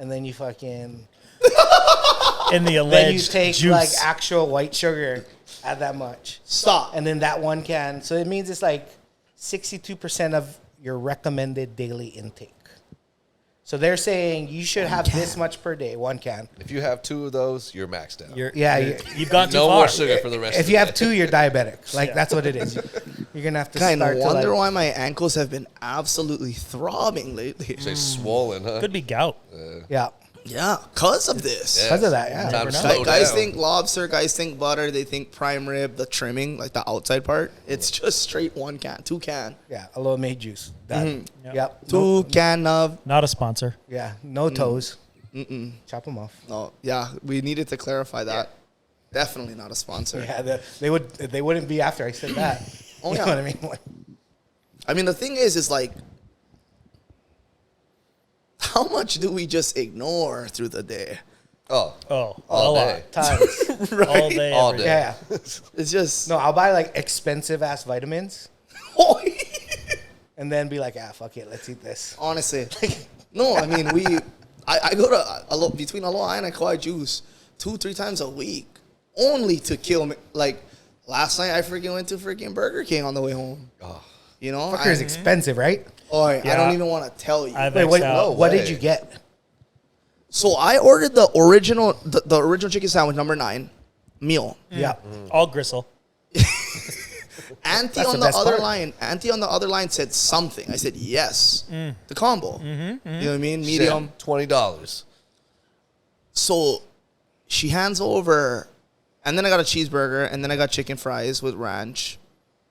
and then you fucking In the then you alleged take juice. like actual white sugar at that much, Stop. and then that one can. So it means it's like 62% of your recommended daily intake. So they're saying you should have this much per day, one can. If you have 2 of those, you're maxed out. You've gone too no far. more sugar for the rest of If the you day. have 2, you're diabetic. Like that's what it is. You're gonna have to Kind start of to wonder like, why my ankles have been absolutely throbbing lately. Say swollen, huh? Could be gout. yeah, Yeah, because of this. Yeah. because of that. Yeah, Time to Never know. slow Like, guys down. think lobster, guys think butter, they think prime rib, the trimming, like the outside part. It's just straight 1 can, 2 can. yeah, a little made juice. Done. Yep. Yep. 2 can of. Not a sponsor. Yeah, no toes. Chop them off. No, yeah, we needed to clarify that. Definitely not a sponsor. Yeah, they wouldn't be after I said that. Oh, You yeah. know what I mean? Like, I mean, the thing is like, how much do we just ignore through the day? Oh, all a day. times. lot. All day. All every day. Yeah. It's just No, I'll buy like expensive ass vitamins and then be like, fuck it, let's eat this. honestly. No, I mean I go to between Aloha and Kauai Juice 2-3 times a week only to kill me. Like last night, I freaking went to freaking Burger King on the way home. Oh, You know, Fucker is expensive, right? I Yeah. don't even want to tell you. I've Wait, X'd out. no. what way. did you get? So I ordered the original chicken sandwich number 9 meal. Yeah. All gristle. Auntie That's on the the best other part. line. Auntie on the other line said something. I said yes. The combo. You know what I mean? Medium. $20. So she hands over, and then I got a cheeseburger, and then I got chicken fries with ranch,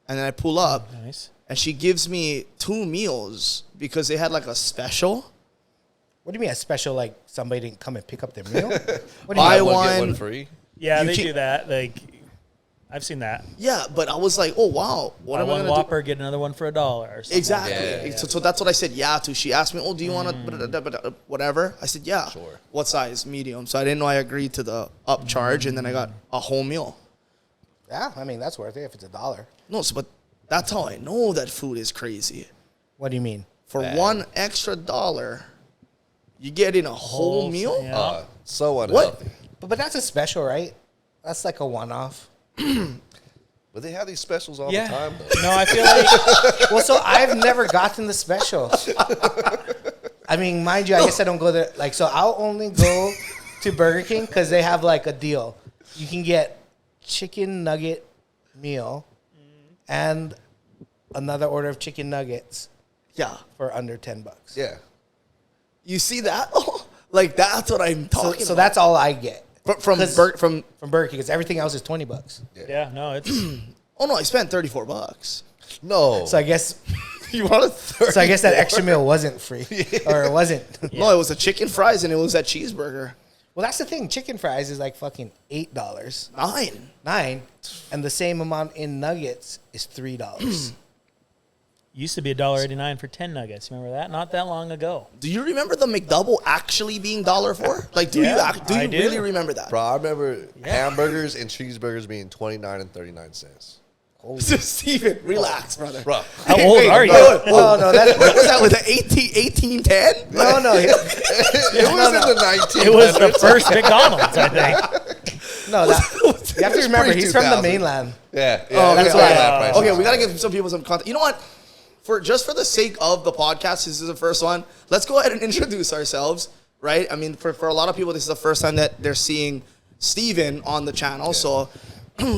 and then I pull up, Nice. and she gives me 2 meals because they had like a special. What do you mean a special, like somebody didn't come and pick up their meal? What do you Buy mean? One, get one. one free. Yeah, You they keep- do that. Like, I've seen that. Yeah, but I was like, oh wow, what Buy am I one gonna Whopper, get another one for $1 or something. Exactly. Yeah. So that's what I said yeah to. She asked me, oh, do you want to whatever? I said yeah. Sure. What size? Medium. So I didn't know I agreed to the upcharge, and then I got a whole meal. Yeah, I mean, that's worth it if it's $1. No, so but that's how I know that food is crazy. What do you mean? For $1 extra, you get in a whole meal. Yeah. So unhealthy. But that's a special, right? That's like a one-off. But they have these specials all Yeah. the time, though. No, I feel like Well, so I've never gotten the special. I mean, mind you, I guess I don't go there. Like, so I'll only go to Burger King because they have like a deal. You can get chicken nugget meal and another order of chicken nuggets Yeah. for under $10. Yeah. You see that? Like that's what I'm So, talking so about. that's all I get from 'Cause- from. from Burger King because everything else is $20. yeah, no, it's Oh no, I spent $34. No. So I guess You want a third? so I guess that extra meal wasn't free or it wasn't. No, it was a chicken fries and it was that cheeseburger. Well, that's the thing. Chicken fries is like fucking $8. 9. $9, and the same amount in nuggets is $3. used to be $1.89 for 10 nuggets. Remember that? Not that long ago. Do you remember the McDouble actually being $4? Like, do Yeah, you I do. really remember that? Bro, I remember hamburgers and cheeseburgers being 29 and 39 cents. Steven, relax, brother. Bro. How old are you? No, that's What was that with the 1810? no. It was in the 1900s. It was the first McDonald's, I think. No, that, you have to remember he's from the pre-2000. mainland. Yeah. Oh, that's okay, why. okay. Okay, we gotta give some people some content. You know what? For the sake of the podcast, this is the first one. Let's go ahead and introduce ourselves, right? I mean, for a lot of people, this is the first time that they're seeing Steven on the channel. So,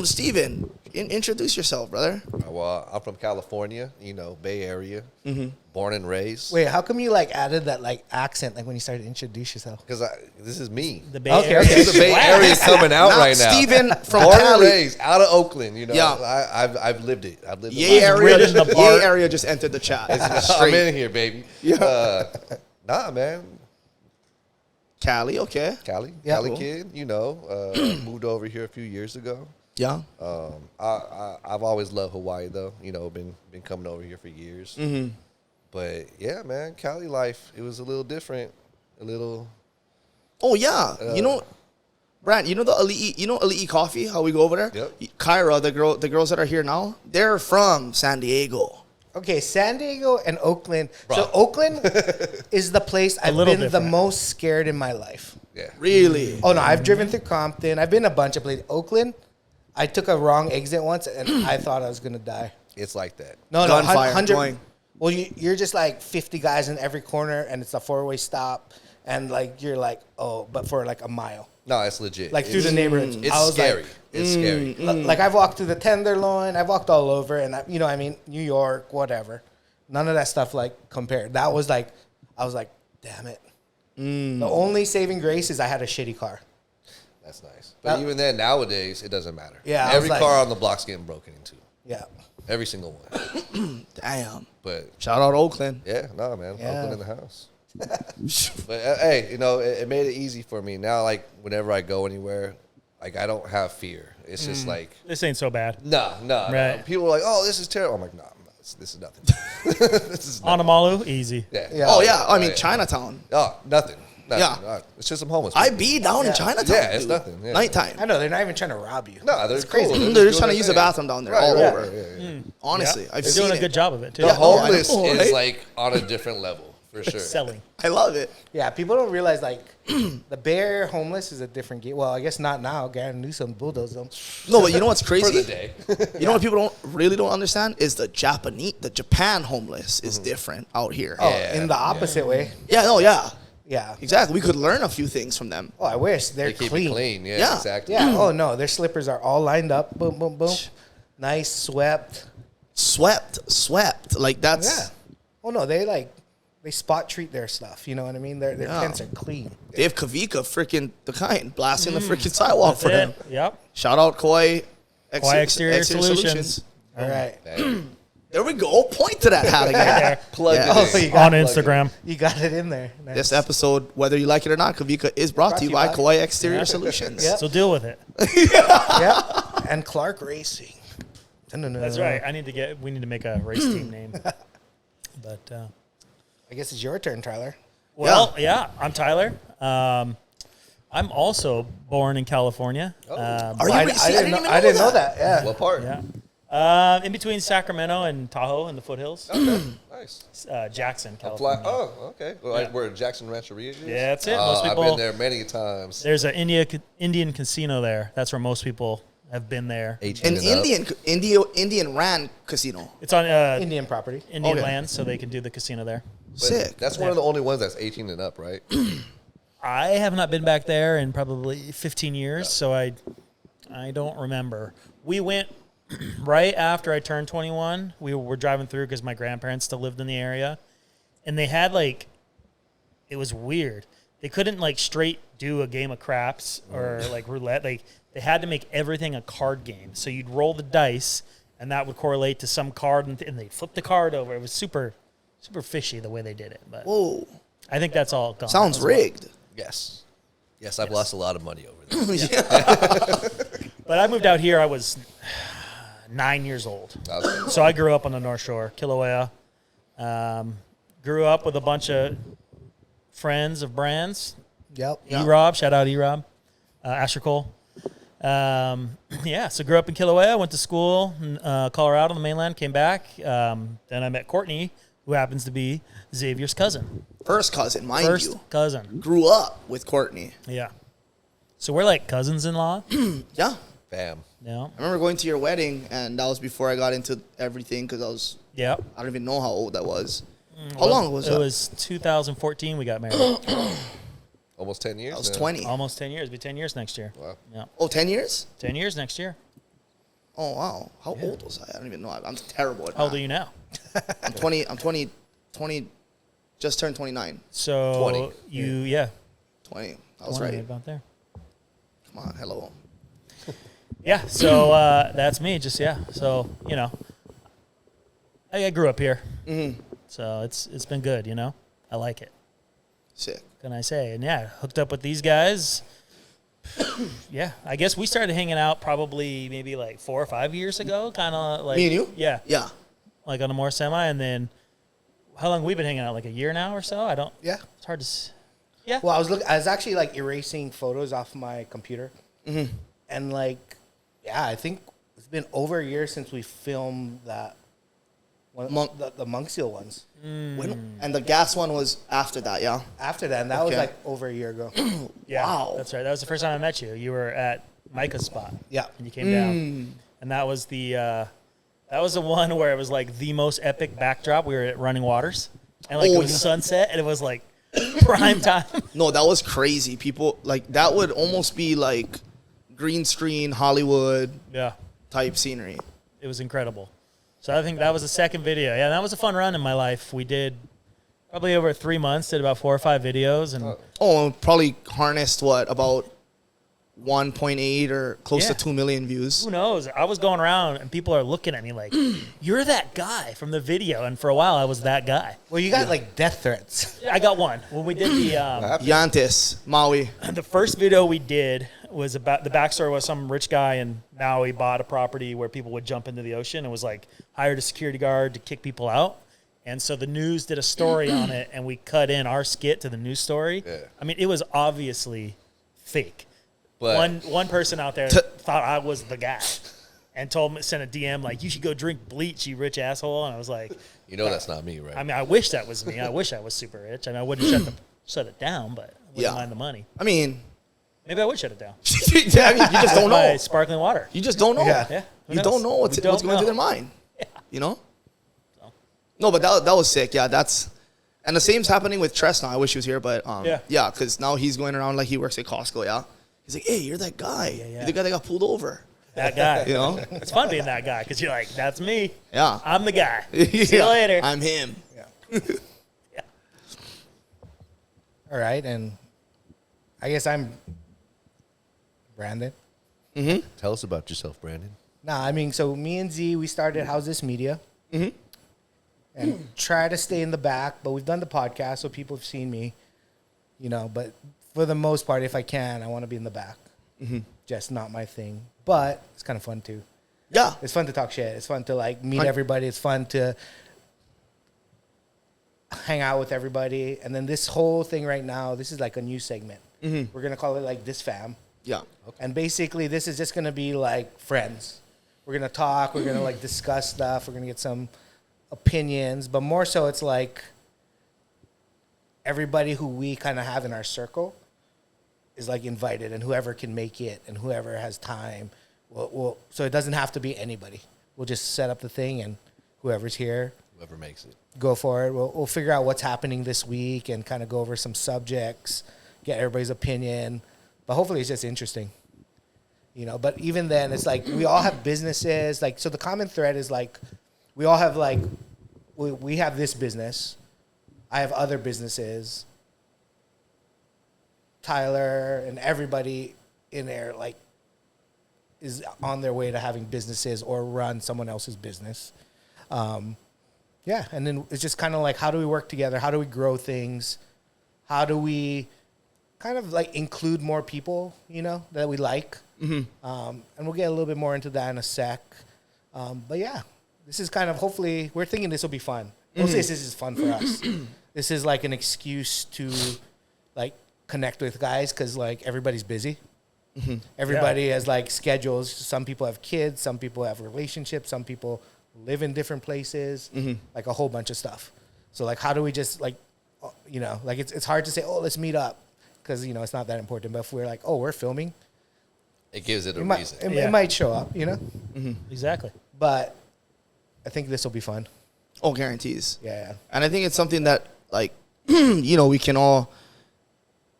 Steven, introduce yourself, brother. Well, I'm from California, Bay Area, born and raised. Wait, how come you like added that like accent like when you started to introduce yourself? Because this is me. The Bay Okay, Area. okay. The Bay Area is coming out Not right now. Steven from Born and Cali. raised out of Oakland. Yeah. I've lived it. I've lived Yay it. area, ridden the Yay bar. area just entered the chat. I'm Straight. in here, baby. Yeah. Nah, man. Cali, okay. Cali, Yeah. Cali Cool. kid. Moved over here a few years ago. Yeah. I've always loved Hawaii though. Been coming over here for years. But yeah, man, Cali life, it was a little different. A little. Oh yeah, Brand, the Ali'i Coffee? How we go over there? Yep. Kyra, the girls that are here now, they're from San Diego. Okay, San Diego and Oakland. Bro. So Oakland is the place I've little been different. the most scared in my life. Yeah. Really? Oh no, I've driven through Compton. I've been a bunch of places. Oakland, I took a wrong exit once and I thought I was gonna die. It's like that. No, Gunfire 100. going. Well, you're just like 50 guys in every corner, and it's a 4-way stop, and like you're like, oh, but for like a mile, No, it's legit. like through It's- the neighborhoods. It's I was scary. like, It's scary. like I've walked through the Tenderloin, I've walked all over, and you know, I mean, New York, whatever. None of that stuff like compared. That was like, I was like, damn it. The only saving grace is I had a shitty car. That's nice. But even then, nowadays, it doesn't matter. Yeah, I Every was like- car on the block's getting broken into. Yeah. Every single one. Damn. But Shout out Oakland. yeah, no, man. Yeah. Oakland in the house. But hey, you know, it made it easy for me. Now, like, whenever I go anywhere, like, I don't have fear. It's just like, This ain't so bad. no. Right. People are like, oh, this is terrible. I'm like, nah, this is nothing. this is nothing. Onamalu, easy. Yeah. Yeah. Oh yeah, I mean yeah. Chinatown. Oh, nothing. Yeah. It's just some homeless I people. be down in Chinatown. Yeah, it's dude. nothing, yeah. Nighttime. I know, they're not even trying to rob you. No, they're It's crazy. cool. They're just doing trying to use the their bathroom down there Right, all right, over. right, yeah. Honestly, I've They're seen doing a it. good job of it too. The Yeah, no, I homeless know, is right? like on a different level for sure. Selling. I love it. Yeah, people don't realize like the Bay Area homeless is a different game. Well, I guess not now. Gavin Newsom bulldozed them. No, but you know what's For crazy? the day. You know what people really don't understand is the Japan homeless is different out here. Oh, Yeah, in the opposite way. Yeah, no, yeah, Yeah. exactly. We could learn a few things from them. Oh, I wish they're They keep clean. it clean. Yeah, Yeah. exactly. Yeah. Oh no, their slippers are all lined up. Boom, boom, boom. Nice, swept. Swept. Like that's Yeah. Oh no, they spot treat their stuff. You know what I mean? Their Yeah. tents are clean. Dave Kavika, freaking the kind, blasting the freaking sidewalk That's for them. it. Yep. Shout out Koi Exterior Solutions. All right. Dang. There we go. Point to that hat again. There. Plug Yeah. it Oh, in. you got On it. Instagram. You got it in there. Nice. This episode, whether you like it or not, Kavika is brought to you by Koi Exterior Solutions. Yep. So deal with it. Yeah. And Clark Racing. That's right. We need to make a race team name. But I guess it's your turn, Tyler. well, yeah, I'm Tyler. I'm also born in California. Are you? I, See, I didn't know that. Yeah. What part? Yeah. In between Sacramento and Tahoe in the foothills. Okay. Nice. Jackson, Fly. California. Oh, okay. Well, Yeah. where Jackson Rancheria is? Yeah, that's it. Most I've people- been there many times. There's an Indian casino there. That's where most people have been there. 18 An and up. Indian ran casino. It's on Indian property. Indian Okay. land, so they can do the casino there. But Sick. That's one of the only ones that's 18 and up, right? I have not been back there in probably 15 years, so I don't remember. We went right after I turned 21. We were driving through because my grandparents still lived in the area, and they had it was weird. They couldn't straight do a game of craps or roulette. They had to make everything a card game. So you'd roll the dice, and that would correlate to some card, and they'd flip the card over. It was super, super fishy the way they did it. But Whoa. I think that's all gone. Sounds as well. rigged. Yes. Yes, I've lost a lot of money over there. But I moved out here. I was 9 years old. So I grew up on the North Shore, Kilauea. Grew up with a bunch of friends of brands. Yep. E-Rob, shout out E-Rob. Asher Cole. So grew up in Kilauea, went to school in Colorado on the mainland, came back. Then I met Courtney, who happens to be Xavier's cousin. First cousin, mind First you. cousin. Grew up with Courtney. Yeah. So we're like cousins-in-law. Yeah. Bam. Yeah. I remember going to your wedding, and that was before I got into everything because Yeah. I don't even know how old I was. How long was It that? was 2014 we got married. Almost 10 years. I was now. 20. Almost 10 years. It'll be 10 years next year. Wow. Yeah. Oh, 10 years? 10 years next year. Oh, wow. How old was I? I don't even know. I'm terrible at How old are math. you now? I'm 20, just turned 29. So 20. 20. I was 20, right. about there. Come on, hello. Yeah, so that's me. So, I grew up here. Mm-hmm. So it's been good, I like it. Sick. What can I say? And hooked up with these guys. Yeah, I guess we started hanging out probably maybe 4 or 5 years ago, kind of like Me and you? Yeah, Yeah. like on a more semi, and then how long we been hanging out? Like a year now or so? I don't. Yeah. It's hard to. Yeah. Well, I was actually erasing photos off my computer, and I think it's been over a year since we filmed that The Monk Seal ones. And the gas one was after that, yeah? After that, and that was Okay. like over a year ago. Yeah, Wow. that's right. That was the first time I met you. You were at Micah's spot. Yeah. And you came down. And that was the one where it was like the most epic backdrop. We were at Running Waters. And like it was sunset and it was like prime time. No, that was crazy. People, like, that would almost be like green screen, Hollywood Yeah. type scenery. It was incredible. So I think that was the second video. Yeah, that was a fun run in my life. We did probably over 3 months, did about 4 or 5 videos. And Oh, and probably harnessed, what, about 1.8 or close Yeah. to 2 million views. who knows? I was going around and people are looking at me like, you're that guy from the video. And for a while, I was that guy. Well, you got like death threats. I got one. When we did Yantis, Maui. the first video we did was about the backstory was some rich guy in Maui bought a property where people would jump into the ocean and was like hired a security guard to kick people out. And so the news did a story on it and we cut in our skit to the news story. Yeah. I mean, it was obviously fake. But One person out there thought I was the guy and sent a DM like, you should go drink bleach, you rich asshole. And I was like, you know that's not me, right? I mean, I wish that was me. I wish I was super rich. I mean, I wouldn't shut it down, but I wouldn't mind the money. I mean, Maybe I would shut it down. yeah, I mean, you just don't My know. sparkling water. You just don't know. Yeah. Yeah. Who You knows? don't know what's We don't going through know. their mind. Yeah. You know? So. No, but that was sick. Yeah, and the same's happening with Tress now. I wish he was here, but Yeah. because now he's going around like he works at Costco. Yeah, he's like, hey, you're that guy. Yeah. You're the guy that got pulled over. That guy. You know? It's fun being that guy because you're like, that's me. Yeah. I'm the guy. See you Yeah. later. I'm him. Yeah. Yeah. All right, and I guess I'm Brandon. Tell us about yourself, Brandon. Nah, I mean, so me and Z, we started How's This Media. And try to stay in the back, but we've done the podcast, so people have seen me, you know, but for the most part, if I can, I want to be in the back. Just not my thing, but it's kind of fun too. Yeah. It's fun to talk shit. It's fun to like meet everybody. It's fun to hang out with everybody. And then this whole thing right now, this is like a new segment. We're going to call it like DisFam. Yeah. And basically, this is just going to be like friends. We're going to talk. We're going to like discuss stuff. We're going to get some opinions. But more so, it's like everybody who we kind of have in our circle is like invited, and whoever can make it and whoever has time. So it doesn't have to be anybody. We'll just set up the thing, and whoever's here, Whoever makes it. go for it. We'll figure out what's happening this week and kind of go over some subjects, get everybody's opinion. But hopefully it's just interesting, you know. But even then, it's like we all have businesses. Like, so the common thread is like we all have like we have this business. I have other businesses. Tyler and everybody in there like is on their way to having businesses or run someone else's business. Yeah, and then it's just kind of like, how do we work together? How do we grow things? How do we kind of like include more people, you know, that we like? And we'll get a little bit more into that in a sec. But yeah, this is kind of, hopefully, we're thinking this will be fun. Mostly this is fun for us. This is like an excuse to like connect with guys because like everybody's busy. Everybody has like schedules. Some people have kids. Some people have relationships. Some people live in different places. Like a whole bunch of stuff. So like, how do we just like, you know, like it's hard to say, oh, let's meet up because, you know, it's not that important. But if we're like, oh, we're filming, It gives it a it reason. it might show up, you know. Exactly. But I think this will be fun. Oh, guarantees. Yeah. And I think it's something that, like, you know, we can all.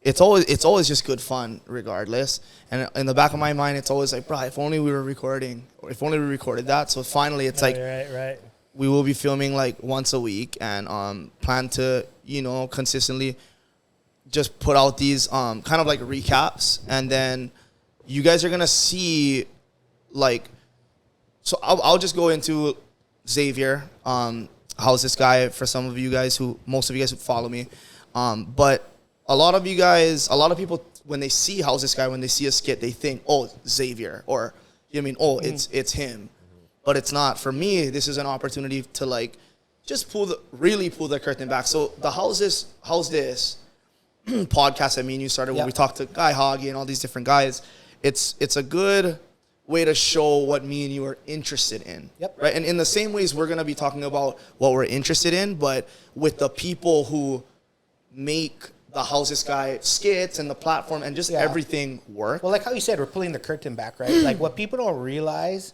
It's always just good fun, regardless. And in the back of my mind, it's always like, bro, if only we were recording, or if only we recorded that. So finally, it's like Right. we will be filming like once a week, and plan to, you know, consistently just put out these kind of like recaps, and then you guys are gonna see like. So I'll just go into Xavier. How's this guy for some of you guys most of you guys who follow me, but a lot of people, when they see How's This Guy, when they see a skit, they think, oh, Xavier, or, you know what I mean? Oh, it's him. But it's not. For me, this is an opportunity to like just really pull the curtain back. So the How's This podcast that me and you started when we talked to Guy Hoggy and all these different guys, it's a good way to show what me and you are interested in. Yep. Right. And in the same ways, we're going to be talking about what we're interested in, but with the people who make the How's This Guy skits and the platform and just everything work. Well, like how you said, we're pulling the curtain back, right? Like what people don't realize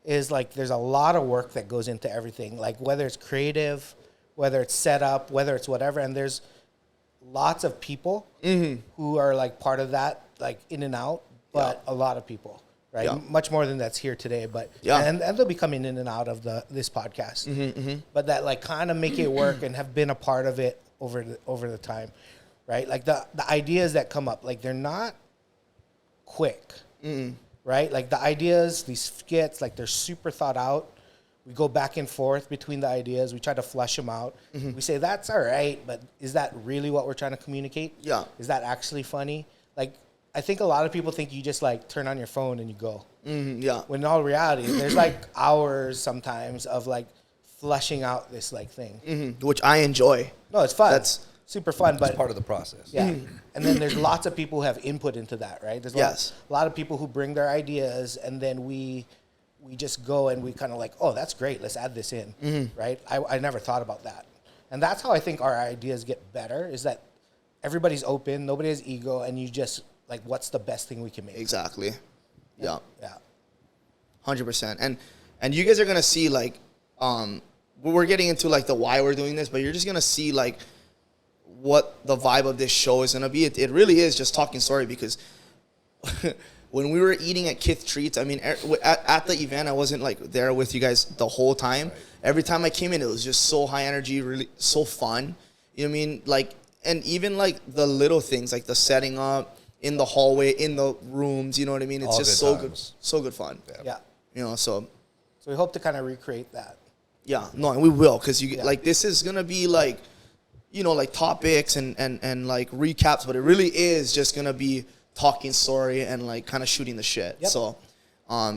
is like there's a lot of work that goes into everything. Like whether it's creative, whether it's set up, whether it's whatever. And there's lots of people who are like part of that, like in and out, but a lot of people, right? Yeah. Much more than that's here today, but and they'll be coming in and out of this podcast. But that like kind of make it work and have been a part of it over the time. Right? Like the ideas that come up, like they're not quick, right? Like the ideas, these skits, like they're super thought out. We go back and forth between the ideas. We try to flesh them out. We say, that's all right, but is that really what we're trying to communicate? Yeah. Is that actually funny? Like, I think a lot of people think you just like turn on your phone and you go. Yeah. When in all reality, there's like hours sometimes of like fleshing out this like thing. Which I enjoy. No, it's fun. That's super fun, but It's part of the process. yeah. And then there's lots of people who have input into that, right? There's a lot of people who bring their ideas, and then we just go and we kind of like, oh, that's great. Let's add this in, right? I never thought about that. And that's how I think our ideas get better, is that everybody's open, nobody has ego, and you just, like, what's the best thing we can make? Exactly. Yeah. Yeah. 100%. And you guys are going to see, like, we're getting into, like, the why we're doing this, but you're just going to see, like, what the vibe of this show is going to be. It really is just talking story, because when we were eating at Kith Treats, I mean, at the event, I wasn't like there with you guys the whole time. Right. Every time I came in, it was just so high energy, really so fun. You know what I mean? Like, and even like the little things, like the setting up in the hallway, in the rooms, you know what I mean? It's all just so good fun. Yeah. You know, so we hope to kind of recreate that. Yeah, no, and we will, because like this is gonna be like, you know, like topics and like recaps, but it really is just gonna be talking story and like kind of shooting the shit. Yep. So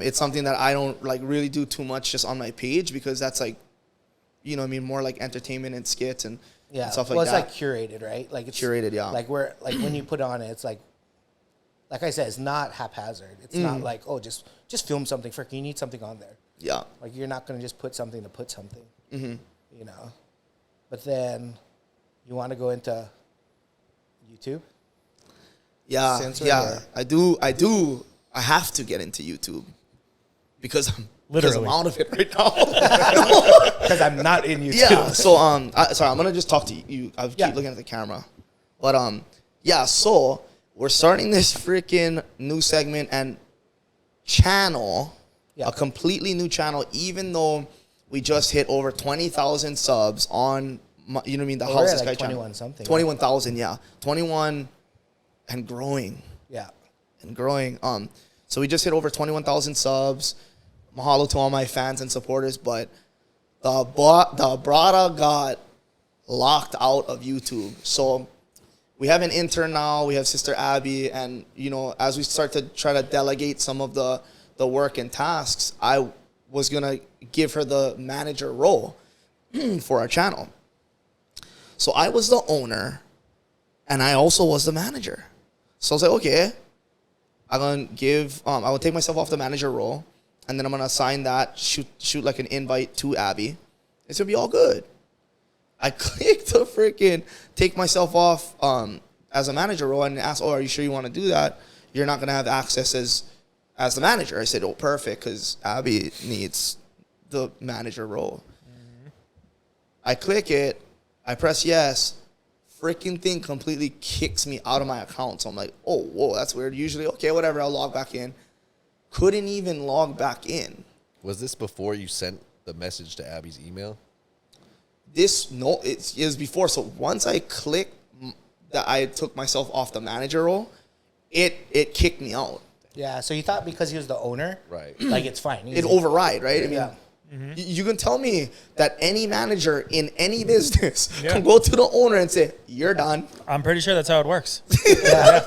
it's something that I don't like really do too much just on my page, because that's like, you know what I mean, more like entertainment and skits and stuff like that. Well, it's like curated, right? Like it's curated, yeah. Like when you put it on it, it's like I said, it's not haphazard. It's not like, oh, just film something. Frick, you need something on there. Yeah. Like you're not gonna just put something to put something. You know. But then you want to go into YouTube? Yeah, Censor yeah. I do. I have to get into YouTube because I'm out of it right now. Because I'm not in YouTube. Yeah. So sorry, I'm gonna just talk to you. I keep looking at the camera, but yeah. So we're starting this freaking new segment and channel, a completely new channel. Even though we just hit over 20,000 subs on, you know what I mean, the How's This Guy channel. 21 something. 21,000, yeah, 21. And growing. Yeah. And growing. So we just hit over 21,000 subs. Mahalo to all my fans and supporters. But the brada got locked out of YouTube. So we have an intern now. We have Sister Abby. And, you know, as we start to try to delegate some of the work and tasks, I was going to give her the manager role for our channel. So I was the owner, and I also was the manager. So I was like, okay, I'm going to give, I will take myself off the manager role, and then I'm going to assign that, shoot like an invite to Abby. It's going to be all good. I clicked to freaking take myself off as a manager role and asked, oh, are you sure you want to do that? You're not going to have access as the manager. I said, oh, perfect, because Abby needs the manager role. I click it. I press yes. Freaking thing completely kicks me out of my account. So I'm like, oh, whoa, that's weird. Usually, okay, whatever, I'll log back in. Couldn't even log back in. Was this before you sent the message to Abby's email? It was before. So once I clicked that I took myself off the manager role, it kicked me out. Yeah, so you thought because he was the owner, right? Like it's fine. It override, right? I mean, yeah. You can tell me that any manager in any business can go to the owner and say, you're done. I'm pretty sure that's how it works. Yeah.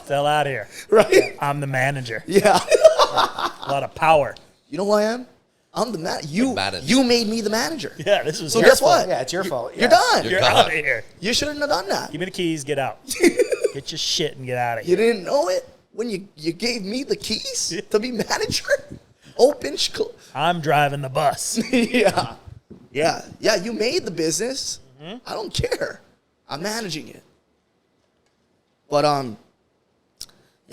Hell out of here. Right? I'm the manager. Yeah. A lot of power. You know who I am? I'm the manager. You made me the manager. Yeah, this was so guess what? Yeah, it's your fault. You're done. You're out of here. You shouldn't have done that. Give me the keys, get out. Get your shit and get out of here. You didn't know it? when you gave me the keys to be manager? Open. I'm driving the bus. Yeah. You made the business. I don't care. I'm managing it. But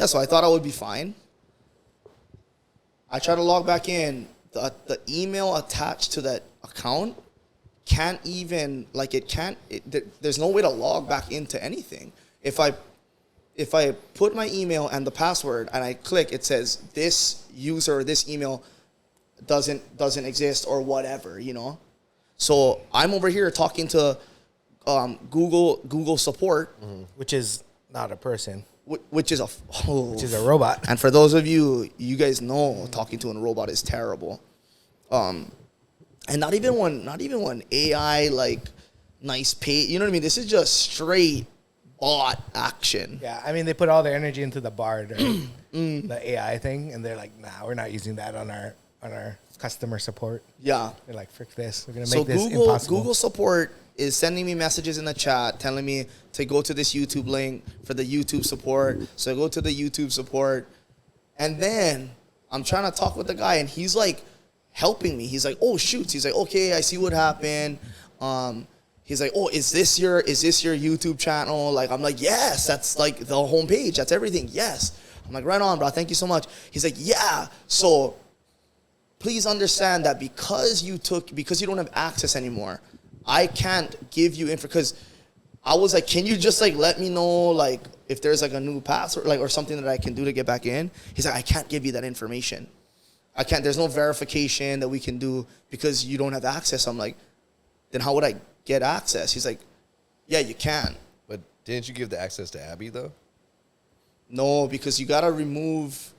so I thought I would be fine. I tried to log back in. The email attached to that account can't even there's no way to log back into anything. If I put my email and the password and I click, it says this user or this email doesn't exist or whatever, you know. So I'm over here talking to Google support, Which is not a person. which is Which is a robot. And for those of you guys know, talking to a robot is terrible. And not even when AI like nice pay, you know what I mean? This is just straight bot action. Yeah, I mean, they put all their energy into the BARD, right? The AI thing, and they're like, nah, we're not using that on our customer support. Yeah. They're like, frick this. We're going to So make this impossible. Google support is sending me messages in the chat telling me to go to this YouTube link for the YouTube support. So I go to the YouTube support, and then I'm trying to talk with the guy, and he's like helping me. He's like, oh shoot. He's like, okay, I see what happened. He's like, oh, is this your YouTube channel? Like, I'm like, yes, that's like the homepage. That's everything. Yes. I'm like, right on, bro. Thank you so much. He's like, yeah. So please understand that because you don't have access anymore, I can't give you info. Because I was like, can you just like let me know like if there's like a new password like or something that I can do to get back in? He's like, I can't give you that information. I can't. There's no verification that we can do because you don't have access. I'm like, then how would I get access? He's like, yeah, you can. But didn't you give the access to Abby though? No, because you gotta remove.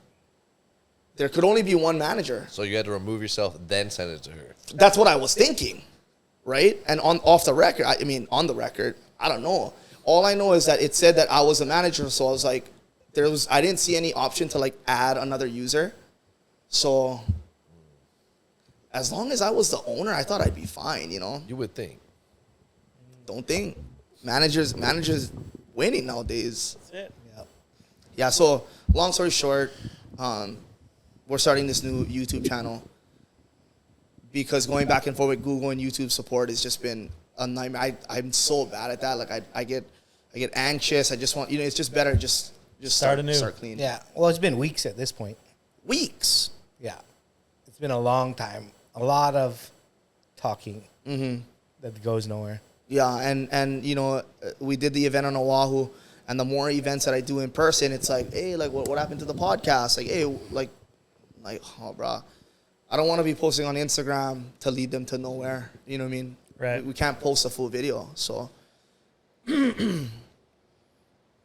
There could only be one manager. So you had to remove yourself, then send it to her. That's what I was thinking, right? And on the record, I don't know. All I know is that it said that I was a manager, so I was like, I didn't see any option to like add another user. So as long as I was the owner, I thought I'd be fine, you know? You would think. Don't think. Managers winning nowadays. That's it. Yeah, so long story short, we're starting this new YouTube channel because going back and forth with Google and YouTube support has just been a nightmare. I'm so bad at that. Like I get anxious. I just want, it's just better just start clean. Yeah. Well, it's been weeks at this point. Weeks. Yeah. It's been a long time. A lot of talking that goes nowhere. Yeah, and we did the event on Oahu, and the more events that I do in person, it's like, hey, like what happened to the podcast? Like, hey, like, oh, bro, I don't want to be posting on Instagram to lead them to nowhere. You know what I mean? Right. We can't post a full video, so.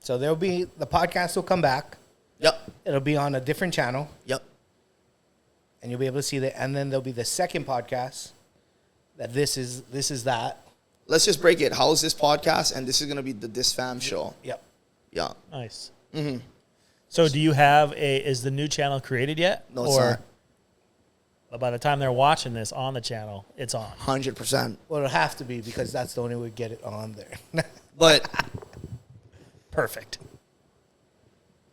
So the podcast will come back. Yep. It'll be on a different channel, Yep. and you'll be able to see that. And then there'll be the second podcast that this is that. Let's just break it. How is this podcast? And this is gonna be the DisFamShow. Yep. Yeah. Nice. Mm-hmm. So do you have is the new channel created yet? No, it's not. But by the time they're watching this on the channel, it's on. 100%. Well, it'll have to be because that's the only way we get it on there. But Perfect.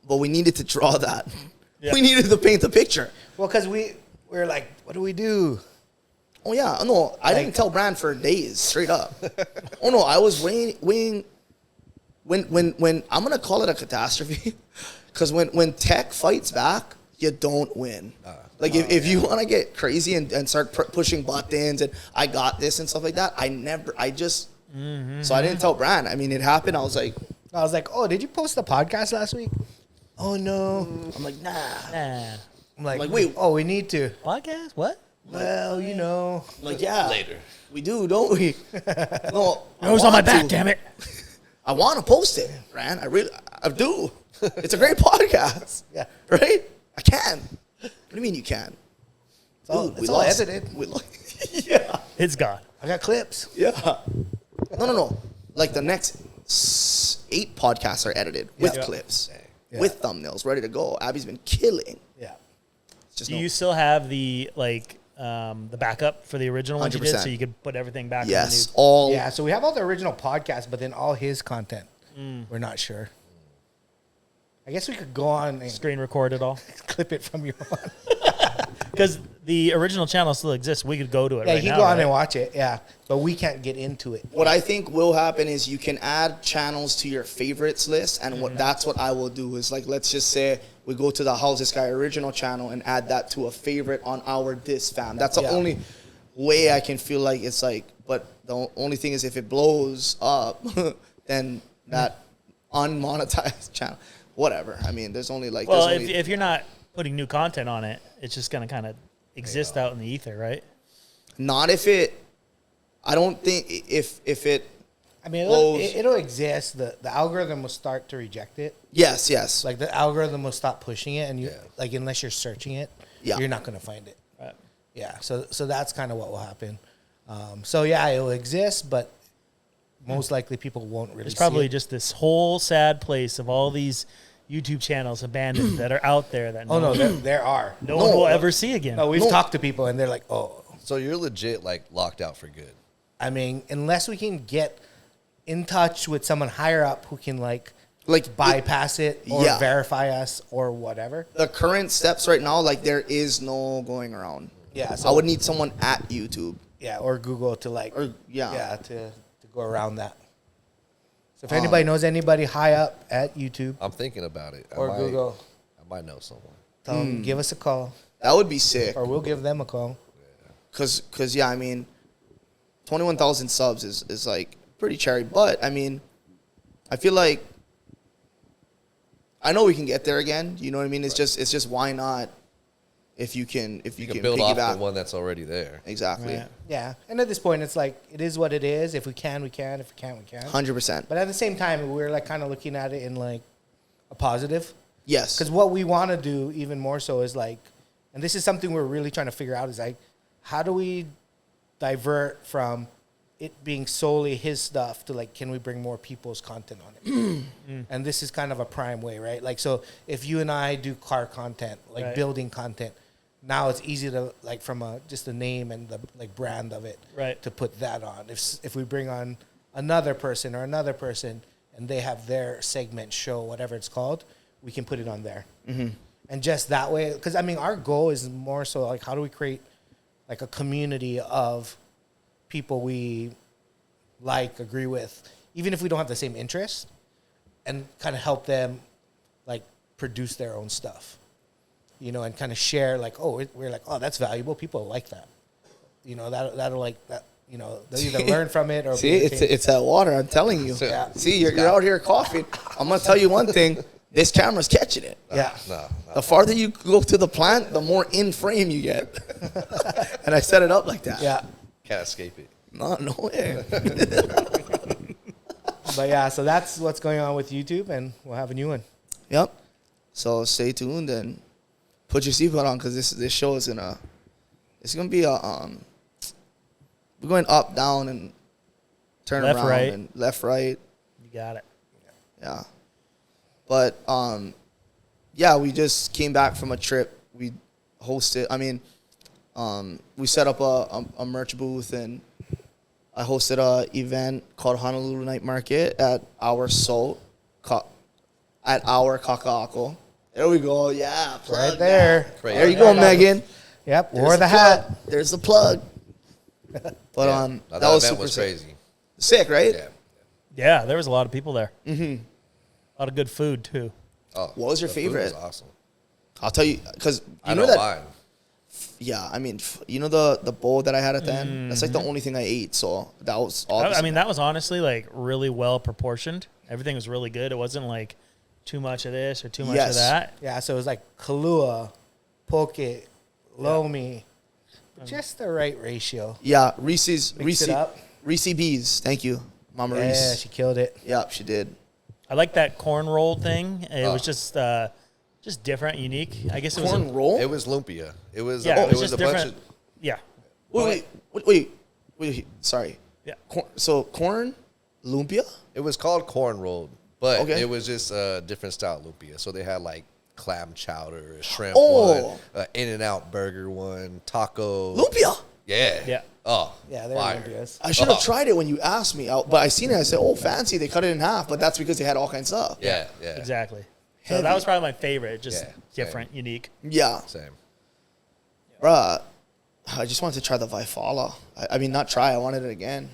we needed to draw that. Yeah. We needed to paint the picture. Well, because we were like, what do we do? Oh yeah, no, I didn't tell Brand for days, straight up. Oh no, I was weighing when I'm gonna call it a catastrophe, because when tech fights back, you don't win. If you want to get crazy and start pushing buttons and I got this and stuff like that, so I didn't tell Brand. I mean, it happened. I was like, oh, did you post the podcast last week? Oh no. I'm like, nah. I'm like, wait. Oh, we need to. Podcast? What? Well, I'm like, yeah. Later. We do, don't we? No. I was on my back, damn it. I want to post it, Brand. I do. It's a great podcast. Yeah. Right? I can. What do you mean you can? It's all edited. Yeah. It's gone. I got clips. Yeah. No. Like the next 8 podcasts are edited with clips, with thumbnails, ready to go. Abby's been killing. Yeah. Do you still have the the backup for the original one you did, 100%. so you could put everything back? Yes. On All. Yeah, so we have all the original podcasts, but then all his content, we're not sure. I guess we could go on and Screen record it all. clip it from your phone. Because the original channel still exists. We could go to it Yeah, right you now. can go on right? and watch it. Yeah, but we can't get into it. What I think will happen is you can add channels to your favorites list, and that's what I will do is like, let's just say we go to the How's This Guy original channel and add that to a favorite on our DisFam. That's the only way I can feel like it's like, but the only thing is if it blows up, then that unmonetized channel, whatever. I mean, there's only like, Well, there's only, if you're not putting new content on it, it's just going to kind of exist out in the ether, right? not if it, I don't think if it, I mean, blows. it'll exist. The algorithm will start to reject it. yes. Like the algorithm will stop pushing it, and you Yeah. like unless you're searching it, Yeah. you're not going to find it. Right. Yeah, so that's kind of what will happen. So yeah, it will exist, but most likely people won't really. It's see probably it. just this whole sad place of all these YouTube channels abandoned that are out there that Oh no, there are. no one will ever see again. No, we've talked to people, and they're like, oh. So you're legit like locked out for good. I mean, unless we can get in touch with someone higher up who can like bypass it or Yeah. verify us or whatever. The current steps right now, like there is no going around. Yeah, I would need someone at YouTube. Yeah, or Google to like, Or- yeah. to go around that. So if anybody knows anybody high up at YouTube I'm thinking about it. or Google, I might know someone. tell them, give us a call, That would be sick. or we'll give them a call. Cause yeah, I mean, 21,000 subs is like pretty cherry. But I mean, I feel like I know we can get there again. You know what I mean? It's just why not? If you can Build off piggyback. the one that's already there. Exactly. Right. Yeah, and at this point, it's like it is what it is. If we can, we can. If we can't, we can. 100%. But at the same time, we're like kind of looking at it in like a positive. Yes. Because what we want to do even more so is like, and this is something we're really trying to figure out is like, how do we divert from it being solely his stuff to like, can we bring more people's content on it? And this is kind of a prime way, right? Like, so if you and I do car content, like Right. building content, now it's easy to like from just the name and the like brand of it, Right. to put that on. If we bring on another person and they have their segment show, whatever it's called, we can put it on there. And just that way, because I mean, our goal is more so like, how do we create like a community of people we like, agree with, even if we don't have the same interests, and kind of help them like produce their own stuff, you know, and kind of share like, oh, we're like, oh, that's valuable. People like that, you know, that'll like that, you know, they'll either learn from it or See, be it's that water. I'm telling you. Yeah. See, you're out here coughing. I'm gonna tell you one thing. This camera's catching it. yeah. No. The farther you go to the plant, the more in frame you get. And I set it up like that. Yeah. Can't escape it. No way. But yeah, so that's what's going on with YouTube, and we'll have a new one. Yep. So stay tuned and put your seatbelt on because this show is gonna be a we're going up, down, and turn Left, around right. and left, right. You got it. Yeah. But yeah, we just came back from a trip. We hosted. I mean, we set up a merch booth and I hosted a event called Honolulu Night Market at our Kaka'ako. There we go. Yeah, plug Right there. that. Great. There you go, Megan. Yep. There's Or the plug. hat. There's the plug. But Yeah. that Now was event super was sick. crazy. Sick, right? Yeah. Yeah, there was a lot of people there. Mm-hmm. A lot of good food too. Oh, What was your the food favorite? was awesome. I'll tell you because I you know know that. mine. Yeah, I mean, you know the bowl that I had at the end. That's like the only thing I ate. So that was all. I mean, that was honestly like really well proportioned. Everything was really good. It wasn't like too much of this or too much Yes. of that. Yeah, so it was like Kahlua, Poke, Lomi, just the right ratio. yeah, Reese's Mix it up. Reese Bees. Thank you, Mama Yeah, Reese. she killed it. Yep, she did. I like that corn roll thing. It was just different, unique. I guess it was. Corn roll. It was lumpia. It was. Yeah, it it was was just a bunch different. of. Yeah. Wait. Sorry. Yeah. So corn, lumpia. It was called corn rolled, but Okay. it was just a different style lumpia. So they had like clam chowder, a shrimp Oh. one, In-N-Out burger one, taco. Lumpia. Yeah. Yeah. Oh. Yeah, they're fire. Olympias. I should have tried it when you asked me, but I seen it. I said, "Oh, fancy!" They cut it in half, but that's because they had all kinds of stuff. Yeah. Yeah. Exactly. So that was probably my favorite. Just Yeah, different, unique. Yeah. Same. Bruh, I just wanted to try the Vifala. I mean, not try. I wanted it again.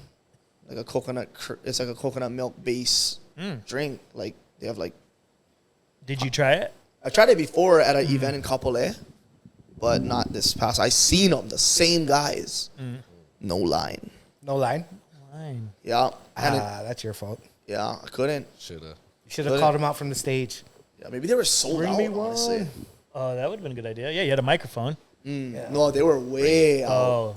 Like a coconut. It's like a coconut milk base drink. Like they have like. Did you try it? I tried it before at an event in Kapolei, but not this past. I seen them, the same guys. No line. No line. Fine. Yeah. And That's your fault. yeah, I couldn't. Shoulda. You should have called him out from the stage. Yeah, maybe they were sold Bring out, me one. honestly. Oh, that would have been a good idea. Yeah, you had a microphone. No, they were way out. Oh,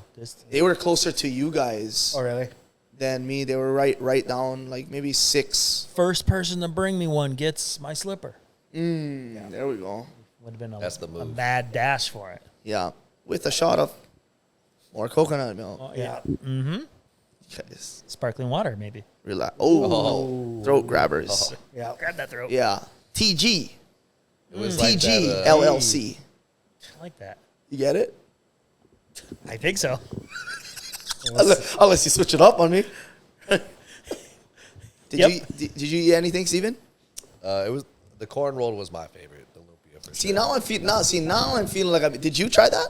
They were closer to you guys Oh, really? than me. They were right down, like maybe 6. first person to bring me one gets my slipper. There we go. Would have been That's the a move. mad dash for it. Yeah, with a shot of more coconut milk. Oh, yeah. Guys, Sparkling water, maybe. relax. Oh, throat grabbers. Yeah. Grab that throat. Yeah, TG, It was like TG, that, LLC. I like that. You get it? I think so. Unless you switch it up on me. Yep. Did you eat anything, Steven? it was the corn roll was my favorite. The lumpia for See sure. now I'm feeling like did you try that?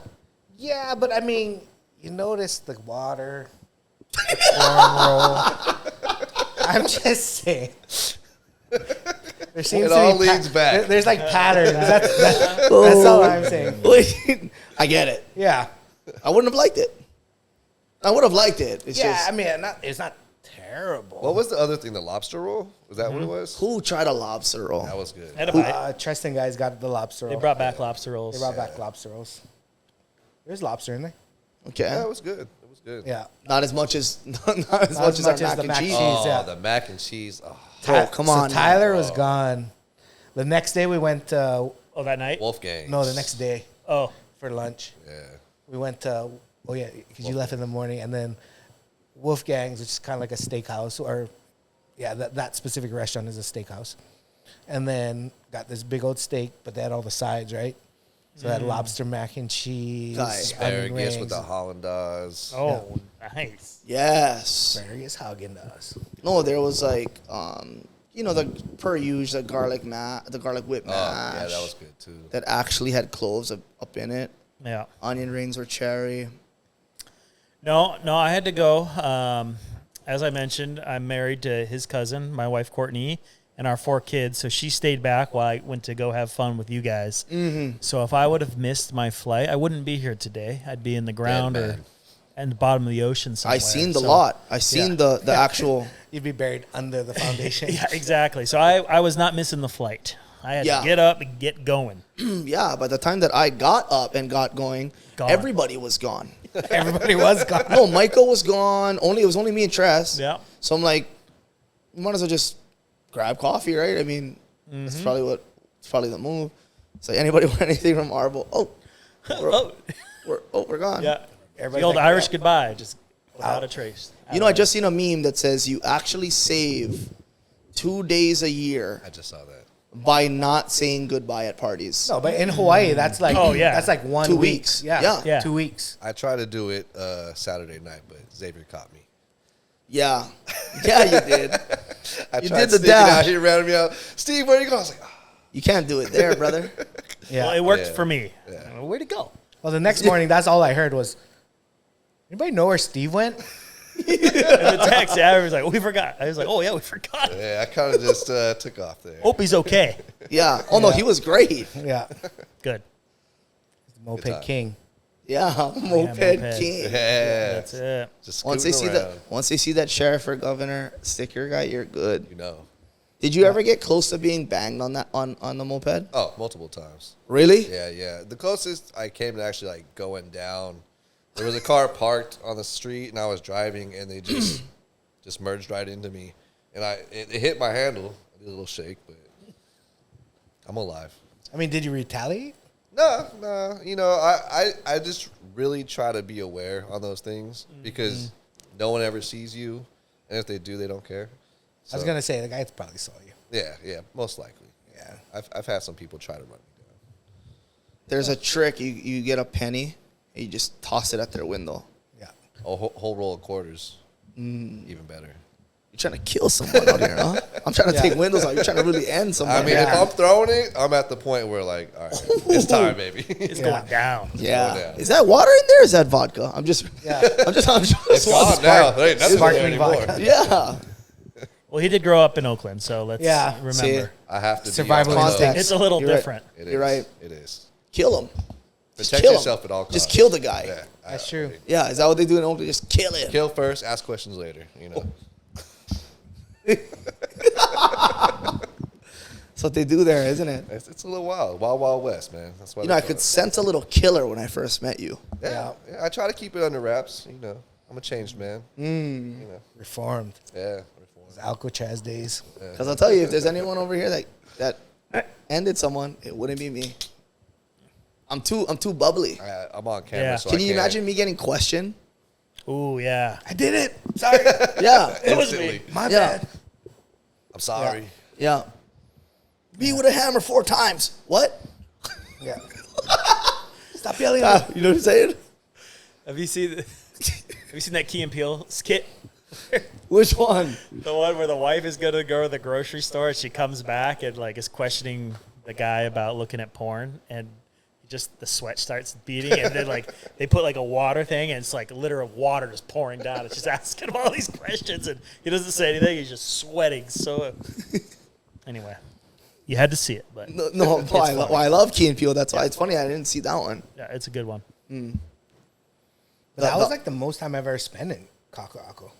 Yeah, but I mean, you notice the water, the corn roll. I'm just saying. There seems It to all be leads back. There's like patterns. That's all I'm saying. Wait, I get it. Yeah. I wouldn't have liked it. I would have liked it. It's Yeah, just I mean, it's not terrible. What was the other thing? The lobster roll? Was that what it was? who tried a lobster roll? That was good. I had a bite. Tristan guys got the lobster They roll. brought back lobster rolls. They brought back lobster rolls. There's lobster in there. Okay, Yeah, it was good. It was good. Yeah. not as much as not as much as our mac the and mac cheese. cheese. Oh, Yeah. the mac and cheese. Oh, Bro, come So on, Tyler was gone. The next day we went. Oh, that night? Wolfgang. No, the next day Oh, for lunch. Yeah. We went to. Oh yeah, because you left in the morning, and then Wolfgang's, which is kind of like a steakhouse, or yeah, that specific restaurant is a steakhouse. And then got this big old steak, but they had all the sides, right? So they had lobster mac and cheese, Guy. onion Asparagus with rings, the Hollandaise. oh, nice. Yes. asparagus Hagen does. No, there was like the per usual the garlic whip Oh, mash. yeah, that was good too. That actually had cloves up in it. Yeah. Onion rings were cherry. No, I had to go. As I mentioned, I'm married to his cousin, my wife Courtney, and our 4 kids. So she stayed back while I went to go have fun with you guys. Mm-hmm. So if I would have missed my flight, I wouldn't be here today. I'd be in the ground or man. in the bottom of the ocean somewhere. I seen the So- lot. I seen the actual. You'd be buried under the foundation. Yeah, exactly. So I was not missing the flight. I had Yeah. to get up and get going. Yeah, by the time that I got up and got going, Gone. everybody was gone. Everybody was gone. No, Michael was gone. It was only me and Tress. Yeah. So I'm like, you might as well just grab coffee, right? I mean, it's probably the move. So anybody want anything from Arbo? We're gone. Yeah. Everybody's The old like, Irish goodbye, just without a trace. You know, I just seen a meme that says you actually save 2 days a year I just saw that. by not saying goodbye at parties. No, but in Hawaii, that's like that's like 1 2 week. weeks. Yeah. Yeah. 2 weeks. I tried to do it Saturday night, but Xavier caught me. Yeah. Yeah, you did. I You tried did the sneaking out dash. here, rounded me out. Steve, where you going? I was like, "Ah." You can't do it there, brother. Yeah. Well, it worked Yeah. for me. Yeah. Where'd it go? Well, the next morning, that's all I heard was, anybody know where Steve went? And the text, I was like, we forgot. I was like, oh, yeah, we forgot. Yeah, I kind of just took off there. Hope he's okay. Yeah. Oh, no, he was great. Yeah. Good. Moped time. King. Yeah. Moped moped. king. Yeah. That's it. Just Once they see scooting that, around, once they see that sheriff or governor sticker guy, you're good. you know. Did you ever get close to being banged on that on the moped? Oh, multiple times. Really? Yeah. The closest I came to actually like going down, there was a car parked on the street, and I was driving, and they just merged right into me, and it hit my handle. I did a little shake, but I'm alive. I mean, did you retaliate? No. You know, I just really try to be aware on those things because no one ever sees you, and if they do, they don't care. I was So, going to say, the guy probably saw you. Yeah, most likely. Yeah. I've had some people try to run me down. There's a trick. You get a penny, and you just toss it at their window. Yeah. A whole roll of quarters, even better. You're trying to kill someone out here, huh? I'm trying to take windows out. You're trying to really end someone. I mean, if I'm throwing it, I'm at the point where like, all right, it's time, baby. It's going down. yeah. going down. Is that water in there? Or is that vodka? I'm just. It's gone now. There ain't nothing there Sparkling anymore. vodka. Yeah. Well, he did grow up in Oakland, so let's remember. See? I have to Survival be on my instinct. toes. It's a little You're right. different. It You're is. right. It is. Kill him. Just Protect kill yourself him. at all costs. Just kill the guy. Yeah, That's true. Yeah, is that what they do in Oakland? Just kill him. Kill first, ask questions later. You know. That's what they do there, isn't it? It's a little wild, wild west, man. That's why. You know, they I call could it. sense a little killer when I first met you. Yeah, I try to keep it under wraps. You know, I'm a changed man. You know. Reformed. Yeah. Alcatraz days. Because I'll tell you, if there's anyone over here that ended someone, it wouldn't be me. I'm too bubbly. I'm on camera. Yeah. So Can I you can't imagine me getting questioned? Ooh, yeah. I did it. Sorry. Yeah. It was instantly. me. My Yeah. bad. I'm sorry. Yeah. Me with a hammer 4 times. What? Yeah. Stop yelling at me. You know what I'm saying? Have you seen that Key and Peele skit? Which one? The one where the wife is gonna go to the grocery store and she comes back and like is questioning the guy about looking at porn and just the sweat starts beating and then like they put like a water thing and it's like a liter of water just pouring down. It's just asking him all these questions and he doesn't say anything. He's just sweating. So anyway, you had to see it, but No, I love Key and Peele. That's why it's funny I didn't see that one. yeah, it's a good one. But that was like the most time I've ever spent in Kaka'ako.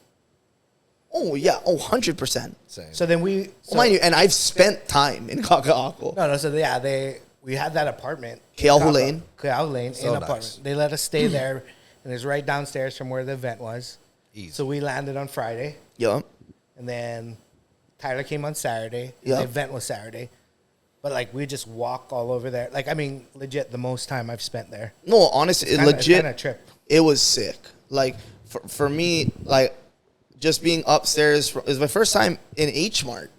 Oh, yeah. Oh, 100%. Same. So then we. So, Mind you, and I've spent time in Kaka'ako. no, so yeah, we had that apartment. Keahu Lane. Keahu Lane So in nice. apartment. They let us stay there, and it's right downstairs from where the event was. Easy. So we landed on Friday, Yeah. and then Tyler came on Saturday. Yeah. The event was Saturday. But like we just walk all over there. Like I mean, legit, the most time I've spent there. No, honestly, It's legit. kinda a trip. It was sick. Like for me, like just being upstairs is my first time in H Mart.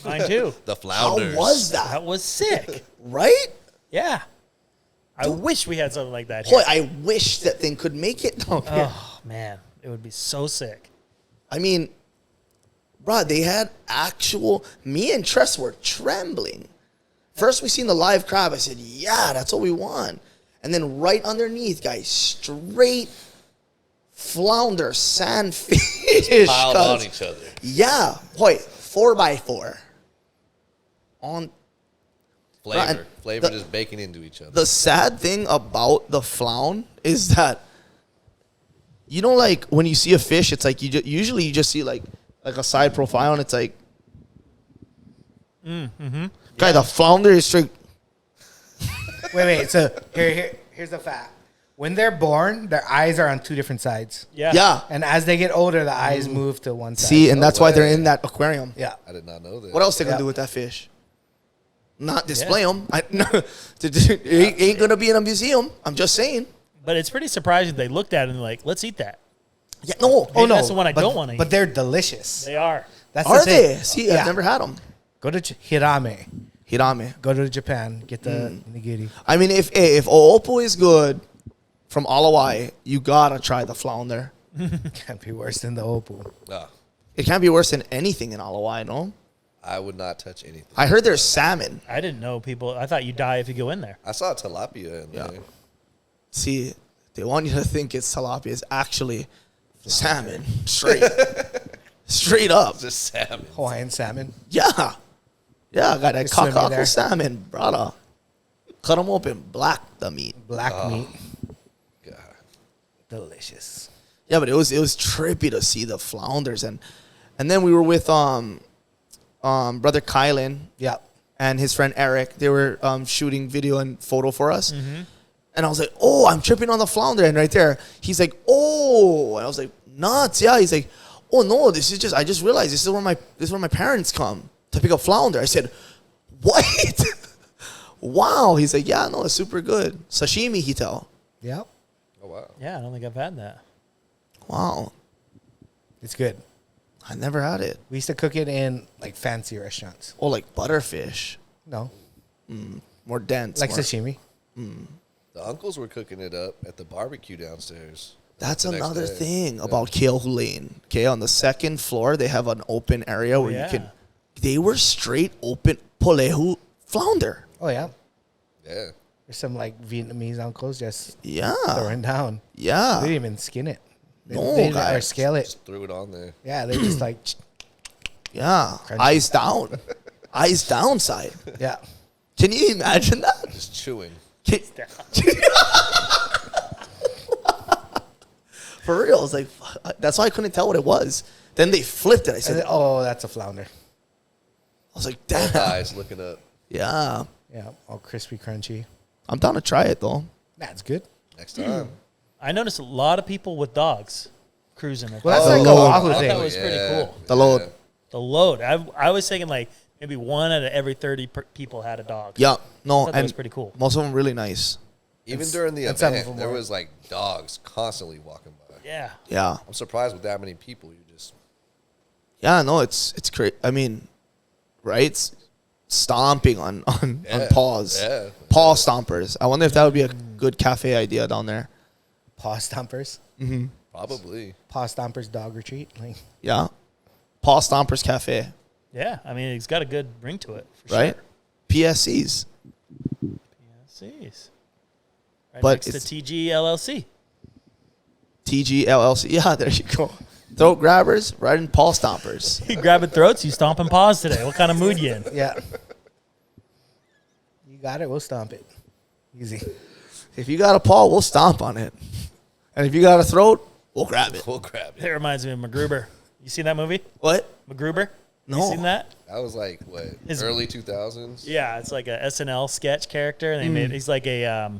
Mine too. The How flounders. was that? That was sick. Right? Yeah. I wish we had something like that here. Boy, I wish that thing could make it down here. Oh man, it would be so sick. I mean, bro, they had actual. Me and Tress were trembling. First, we seen the live crab. I said, "Yeah, that's what we want." And then right underneath, guys, straight flounder, sandfish, Piled on cuz. each other. Yeah, boy, 4x4 on. Flavor. Flavor the- just baking into each other. The sad thing about the flound is that, you know, like when you see a fish, it's like usually you just see like a side profile, and it's like, guy, the flounder is straight. Wait. So here's the fact. When they're born, their eyes are on two different sides. Yeah. Yeah. And as they get older, the eyes move to one side. See, and that's why they're way. in that aquarium. Yeah. I did not know that. What else they gonna Yeah. do with that fish? Not display them. It ain't gonna be in a museum. I'm just saying. But it's pretty surprising they looked at it and like, let's eat that. Yeah, no. Oh no, that's the one I but- don't wanna eat. But they're delicious. They are. That's Are the thing. they? See, Yeah. I've never had them. Go to Hirame. Hirame. Go to Japan. Get the nigiri. I mean, if Oopo is good from Alawai, you gotta try the flounder. Can't be worse than the opu. No, It can't be worse than anything in Alawai, no? I would not touch anything. I heard there's salmon. I didn't know people. I thought you die if you go in there. I saw tilapia in Yeah. there. See, they want you to think it's tilapia. It's actually salmon. Straight. Straight up. Just salmon. Hawaiian salmon. Yeah. Yeah, I got that Just swim in kakaako there. salmon, brother. Cut them open, black the meat. Black meat. God. Delicious. Yeah, but it was trippy to see the flounders, and then we were with brother Kylan Yeah. and his friend Eric. They were shooting video and photo for us, and I was like, "Oh, I'm tripping on the flounder," and right there, he's like, "Oh," and I was like, "Nuts, yeah." He's like, "Oh no, this is just I just realized this is where my parents come to pick up flounder." I said, "What?" Wow. He's like, "Yeah, no, it's super good sashimi." He tell. Yep. Oh, wow. Yeah, I don't think I've had that. Wow, It's good. I never had it. We used to cook it in like fancy restaurants. Oh, like butterfish. No. More dense. Like more, sashimi. The uncles were cooking it up at the barbecue downstairs. That's the next another day. thing about Keohane Lane. Okay, on the second floor, they have an open area where you can. They were straight open polehu flounder. Oh yeah. Yeah. There's some like Vietnamese uncles just Yeah, throwing down. yeah. They didn't even skin it. No, they didn't, or guys. scale it. Just threw it on there. Yeah, they just like Yeah, Crunchy. eyes down, eyes downside. yeah. Can you imagine that? Just chewing. Can- For real, I was like, fuck. That's why I couldn't tell what it was. Then they flipped it. I And said, then, oh, that's a flounder. I was like, damn. Guys looking up. Yeah, Yeah, all crispy, crunchy. I'm down to try it though. That's good. Next time. I noticed a lot of people with dogs cruising. At Well, that's that. like load. a I Oahu thought thing. that was pretty cool. The load. The load. I was thinking like maybe 1 out of every 30 people had a dog. Yeah, no, thought that and was pretty cool. most of them really nice. Even during the and some of event, them there were. was like dogs constantly walking by. Yeah. Yeah, I'm surprised with that many people. You just yeah, no, it's great. I mean, right? It's stomping on paws. Yeah. Paw stompers. I wonder if that would be a good cafe idea down there. Paw stompers. probably. Paw stompers dog retreat. Like, Yeah, Paw Stompers Cafe, Yeah. I mean, it's got a good ring to it. For right? Sure. PSCs. Jeez. Right But next to it's- TG LLC. TGLLC. Yeah, there you go. Throat grabbers, right in Paw Stompers. You grabbing throats, you stomping paws today. What kind of mood you in? yeah. You got it. We'll stomp it. Easy. If you got a paw, we'll stomp on it. And if you got a throat, we'll grab it. We'll grab It it. reminds me of MacGruber. You seen that movie? What? MacGruber? You No. seen that? That was like what His- early 2000s. Yeah, it's like a SNL sketch character, and they made he's like a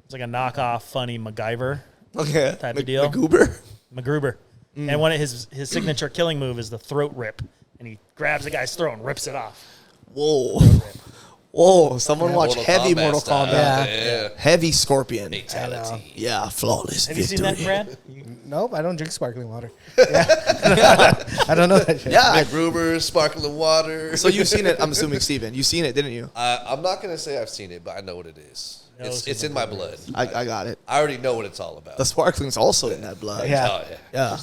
it's like a knockoff funny MacGyver Okay. Type of deal. MacGuber. MacGruber. And one of his signature killing move is the throat rip, and he grabs the guy's throat and rips it off. Whoa. Whoa. Someone watch Mortal heavy Kombat Mortal style. Kombat. Yeah. Heavy Scorpion. Fatality. Yeah, flawless Have you victory. seen that, Brad? Nope, I don't drink sparkling water. Yeah. I don't know that shit. Yeah. Gruber, sparkling water. So you've seen it, I'm assuming, Steven. You've seen it, didn't you? I'm not gonna say I've seen it, but I know what it is. No, It's it's in my blood. I got it. I already know what it's all about. The sparkling's also in that blood. Yeah. Oh yeah.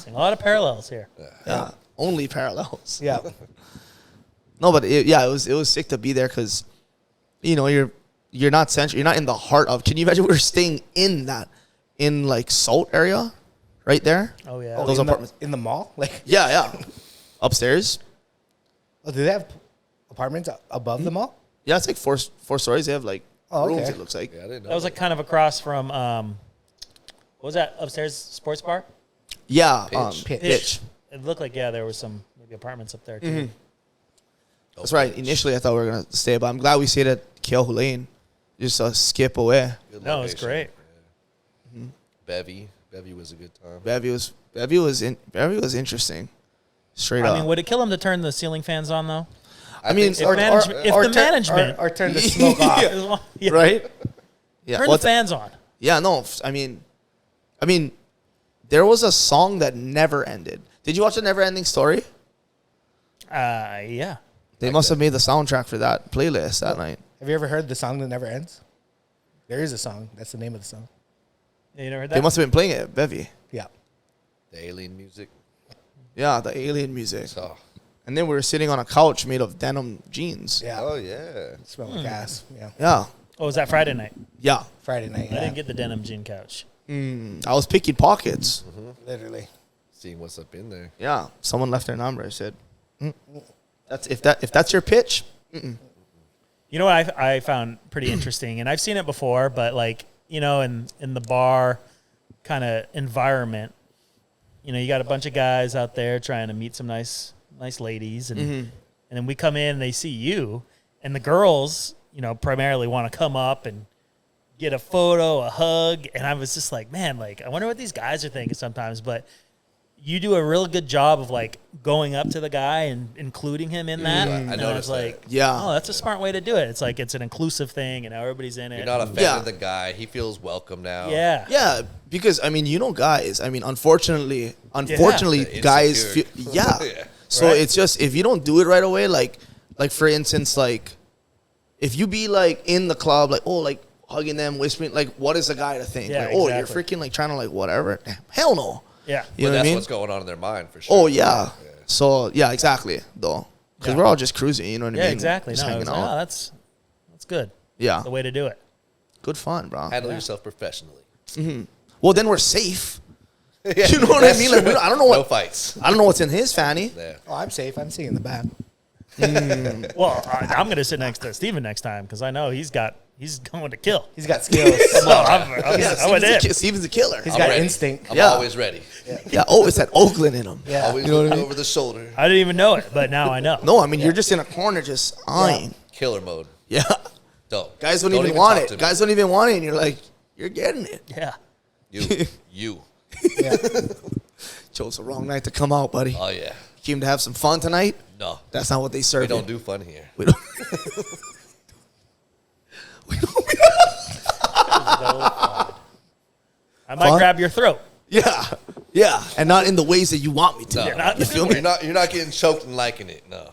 Yeah. A lot of parallels here. Yeah. Only parallels. Yeah. No, but it was sick to be there because, you know, you're not central. You're not in the heart of. Can you imagine we were staying in like Salt area, right there? Oh yeah. Oh, Those in apartments. in the mall? Like, Yeah. Upstairs. oh, do they have apartments above the mall? Yeah, it's like four stories. They have like Oh, rooms. okay. It looks like. Yeah, I didn't know. That was like kind of across from what was that upstairs sports bar? Yeah. Pitch. Pitch. It looked like yeah, there was some maybe apartments up there too. That's right. Initially, I thought we were gonna stay, but I'm glad we stayed at Keohane Lane. Just a skip away. Good No, it's location. great. Yeah. Bevy was a good time. Bevy was interesting. Straight I up. mean, would it kill him to turn the ceiling fans on though? I mean, think so. If the management or turn the smoke off. Yeah. right? Yeah. Turn well, the fans on. yeah. No. I mean, there was a song that never ended. Did you watch the Never Ending Story? Yeah. They must have made the soundtrack for that playlist that night. Have you ever heard the song that never ends? There is a song. That's the name of the song. Yeah, you never heard that? They must have been playing it at Bevy. Yeah. the alien music. Yeah, the alien music. So, And then we were sitting on a couch made of denim jeans. Yeah. oh yeah. Smell like ass. Yeah. Yeah. Oh, was that Friday night? Yeah. Friday night. I Yeah. didn't get the denim jean couch. I was picking pockets. Literally. Seeing what's up in there. Yeah. Someone left their number. I said, "That's if that's your pitch." You know what I found pretty interesting, and I've seen it before, but like, you know, in the bar kind of environment, you know, you got a bunch of guys out there trying to meet some nice ladies, and then we come in and they see you, and the girls, you know, primarily want to come up and get a photo, a hug, and I was just like, man, like, I wonder what these guys are thinking sometimes, but you do a real good job of like going up to the guy and including him in that. I And I was noticed like, that. Yeah. oh, that's a smart way to do it. It's like it's an inclusive thing, and everybody's in it. You're not offending Yeah. the guy. He feels welcome now. yeah, Yeah, because I mean, you know, guys. I mean, unfortunately, The guys feel insecure. yeah. Yeah. So Right. it's just if you don't do it right away, like for instance, like if you be like in the club, like hugging them, whispering. Like, what is a guy to think? Yeah, like, oh, you're exactly. freaking like trying to like whatever. Hell no. Yeah. You But know what that's I mean? what's going on in their mind for sure. Oh yeah. So yeah, exactly. Though, because Yeah. we're all just cruising. You know what I Yeah, mean? exactly. Just No, hanging it's like, out. oh, that's good. Yeah. The way to do it. Good fun, bro. Handle yourself professionally. Well, then we're safe. Yeah, You know what I that's mean? Like, true. I don't know what No fights. I don't know what's in his fanny. Yeah. Oh, I'm safe. I'm sitting in the back. Well, I'm going to sit next to Steven next time because I know he's going to kill. He's got skills. So I went in. Steven's a killer. He's I'm got ready. instinct. I'm Yeah. always ready. Yeah. Oh, it's that Oakland in him. Yeah. Always You know what I looking mean? over the shoulder. I didn't even know it, but now I know. No, I mean you're just in a corner, just eyeing. Killer mode. Yeah. Don't. Guys don't even want it. Guys don't even want it, and you're like, you're getting it. Yeah. You. Yeah. Chose the wrong night to come out, buddy. Oh yeah. Came to have some fun tonight. No. That's not what they serve. We don't you. do fun here. We don't. I might Fun? grab your throat. Yeah, yeah, and not in the ways that you want me to. No. You're not- You feel me? You're not getting choked and liking it. No.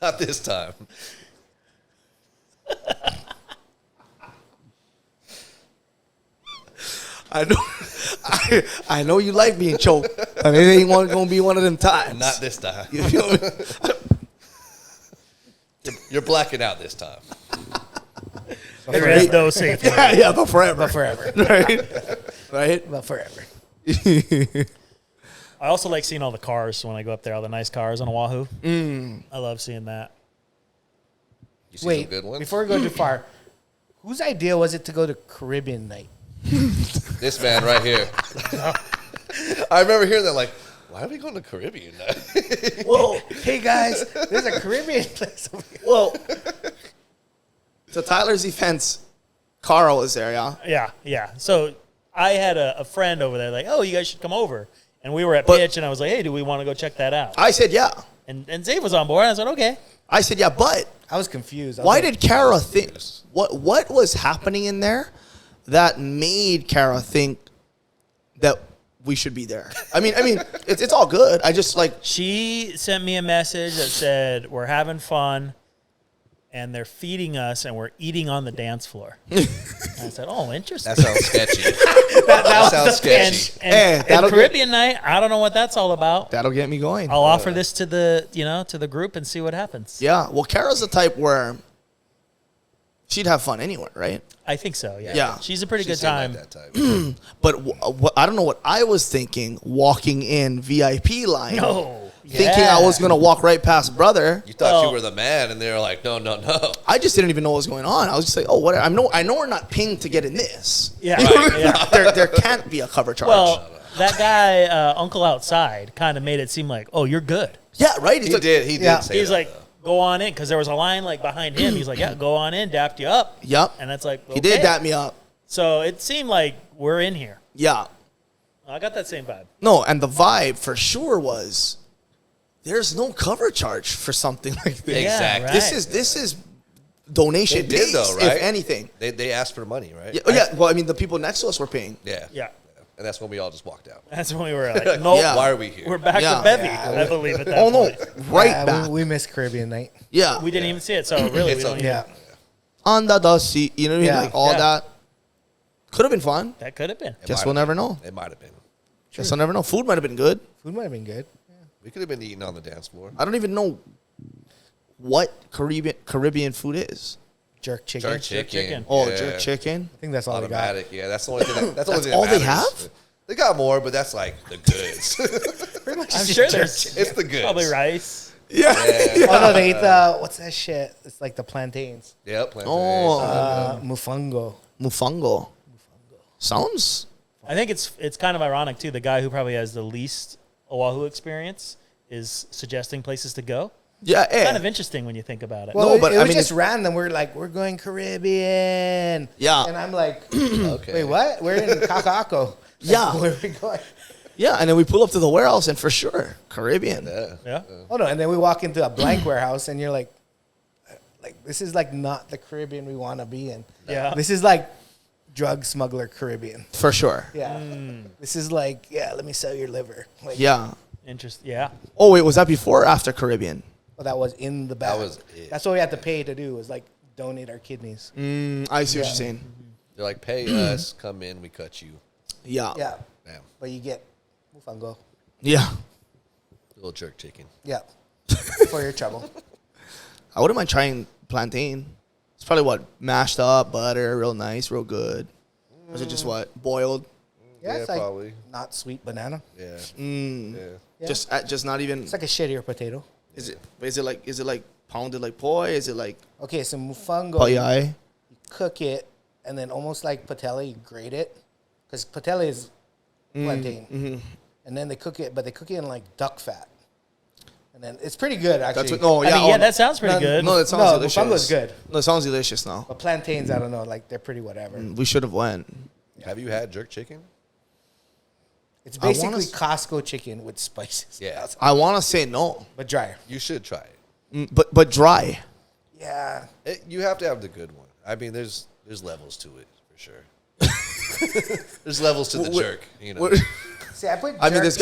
Not this time. I know. I know you like being choked, but it ain't gonna be one of them times. Not this time. You feel me? You're blacking out this time. There is no safe word. Yeah, but forever. But forever. Right? Right? But forever. I also like seeing all the cars when I go up there, all the nice cars on Oahu. I love seeing that. You see Wait, some good ones? before we go too far, whose idea was it to go to Caribbean night? This man right here. I remember hearing that like, why are we going to Caribbean night? Whoa, hey guys, there's a Caribbean place over here. Well, to Tyler's defense, Carl was there, yeah. Yeah, yeah. So I had a friend over there, like, oh, you guys should come over. And we were at But- Pitch, and I was like, hey, do we want to go check that out? I said yeah. And Zave was on board. And I said, okay. I said yeah, but I was confused. I was why like, did Kara think what was happening in there that made Kara think that we should be there? I mean, it's all good. I just like She sent me a message that said, we're having fun, and they're feeding us, and we're eating on the dance floor. And I said, oh, interesting. That sounds sketchy. That sounds sketchy. And that'll Caribbean night, I don't know what that's all about. that'll get me going. I'll offer this to the group and see what happens. Yeah. Well, Kara's the type where she'd have fun anywhere, right? I think so. Yeah. Yeah. She's a pretty She good seemed time. like that type. But I don't know what I was thinking walking in VIP line. No. Thinking I was going to walk right past brother. You thought Well- you were the man, and they were like, no. I just didn't even know what was going on. I was just like, oh, whatever. I know we're not pinged to get in this. Yeah. You know what I mean? Yeah. There can't be a cover charge. Well, that guy, Uncle Outside, kind of made it seem like, oh, you're good. yeah, right? He like, did Yeah. say He's that, like, though. go on in, because there was a line like behind him. He's like, yeah, go on in, dapped you up. Yep. And that's like, okay. He did dap me up. So it seemed like we're in here. Yeah. I got that same vibe. No, and the vibe for sure was there's no cover charge for something like this. Exactly. right. This is donation They did, based, though, right? if anything. They asked for money, right? Yeah, yeah. Well, I mean, the people next to us were paying. Yeah. Yeah. And that's when we all just walked out. That's when we were like, nope, Yeah. Why are we here? we're back Yeah. to Bevy, Yeah. I believe, at that Oh no, point. right Yeah, back. we missed Caribbean night. Yeah, We didn't even see it, so really, It's we don't okay. even. Yeah. under the sea. You know what I mean? Yeah. Like all Yeah. that could have been fun. That could have been. It Guess might we'll have never been. know. It might have been. Guess I'll never know. Food might have been good. Food might have been good. We could have been eating on the dance floor. I don't even know what Caribbean food is. Jerk chicken. Jerk chicken. chicken. Oh, Yeah. jerk chicken. I think that's all they got. Automatic. Yeah, that's the only thing. That's the only That's thing all that they matters. have? They got more, but that's like the goods. Pretty much I'm just sure jerk there's chicken. It's the goods. probably rice. Yeah. Yeah. Oh no, they eat the what's that shit? It's like the plantains. Yep. Oh. Mufungo. Mufungo. Sounds. I think it's kind of ironic too. The guy who probably has the least Oahu experience is suggesting places to go. Yeah. Kind of interesting when you think about it. Well, No, but it I was mean, just it's- random. We're like, we're going Caribbean. Yeah. And I'm like, Okay. wait, what? We're in Kaka'ako. Like, Yeah. Where are we going? Yeah, and then we pull up to the warehouse, and for sure, Caribbean. Yeah. Yeah. Oh no! And then we walk into a blank warehouse, and you're like, this is like not the Caribbean we want to be in. Yeah. This is like drug smuggler Caribbean. For sure. Yeah. This is like, yeah, let me sell your liver. Like, Yeah. Yeah. Oh wait, was that before or after Caribbean? well, that was in the back. was it. That's what we had to pay to do. Was like donate our kidneys. I see what you're saying. They're like, pay us, come in, we cut you. Yeah. Yeah. Damn. But you get mufango. Yeah. Little jerk chicken. Yeah. For your trouble. I wouldn't mind trying plantain. It's probably what? Mashed up, butter, real nice, real good. Or is it just what? Boiled? Yeah, Yeah, it's like probably. not sweet banana. Yeah. Yeah. Just not even. It's like a shittier potato. Is it like pounded like poi? Is it like Okay, so mufango, payai? you cook it, and then almost like patella, you grate it. Because patella is plantain. And then they cook it, but they cook it in like duck fat. And then it's pretty good, actually. That's what, no, yeah. I mean, yeah, that sounds pretty good. No, that sounds delicious. mufango's good. No, it sounds delicious now. But plantains, I don't know, like they're pretty whatever. We should have went. Have you had jerk chicken? It's I wanna basically s- Costco chicken with spices. Yeah. I want to say no, But drier. You should try it. but dry. Yeah. You have to have the good one. I mean, there's levels to it for sure. There's levels to the jerk. You know, See, I put I mean, jerks-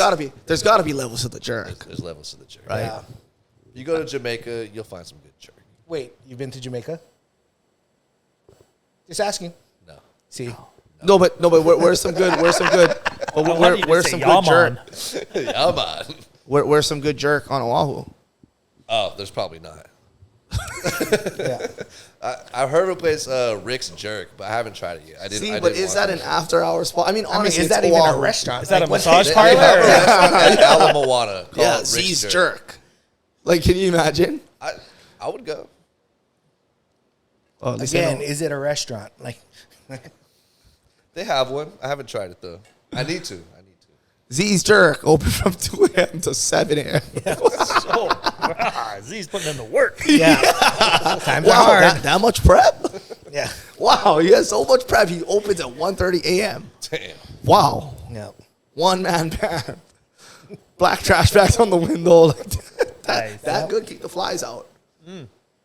there's gotta be levels to the jerk. there's levels to the jerk. Right. Yeah. You go to Jamaica, you'll find some good jerk. Wait, you've been to Jamaica? Just asking. No. See? No, but where's some good? Where's some good? But Why did you where's say some y'all, good jerk? man? Yeah, man. Where's some good jerk on Oahu? Oh, there's probably not. Yeah. I've heard of a place, Rick's Jerk, but I haven't tried it yet. I didn't. See, I but didn't is want that to. an after-hour spot? I mean, honestly, is that it's even a Oahu. restaurant? Is that a what- massage They parlor? have a or- restaurant at Ala Moana called Yeah, Rick's Z's Jerk. jerk. Like, can you imagine? I would go. Oh, at least I Again, know. is it a restaurant? Like, They have one. I haven't tried it though. I need to. Z's jerk open from 2 a.m. to 7 a.m. Oh, Z's putting in the work. yeah. Times are Wow, hard. that much prep? Yeah. Wow, he has so much prep. He opens at 1:30 a.m. Damn. Wow, Yeah. one-man band. Black trash bags on the window. Nice. That good keep the flies out.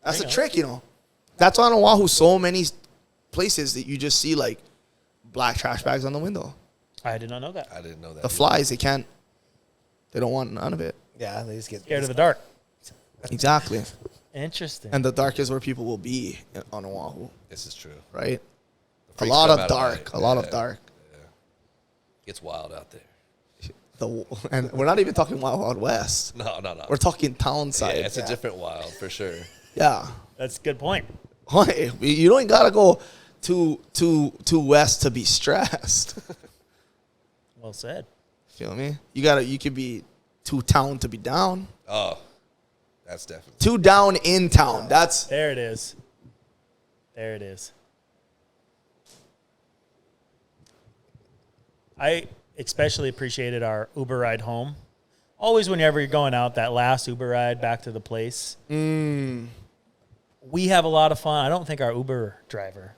That's the trick, you know. That's on Oahu. So many places that you just see like black trash bags on the window. I did not know that. I didn't know that. The flies, they can't. They don't want none of it. Yeah, they just get Scared of the dark. Exactly. Interesting. And the dark is where people will be on Oahu, This is true. right? A Freaks lot come of out dark. night. A lot Yeah. of dark. It's wild out there. And we're not even talking Wild Wild West. No. We're talking town Yeah, side. it's a different wild for sure. Yeah. That's a good point. You don't gotta go too west to be stressed. Well said. Feel me? You could be too town to be down. Oh, that's definitely. Too down in town. That's There it is. There it is. I especially appreciated our Uber ride home. Always whenever you're going out, that last Uber ride back to the place. We have a lot of fun. I don't think our Uber driver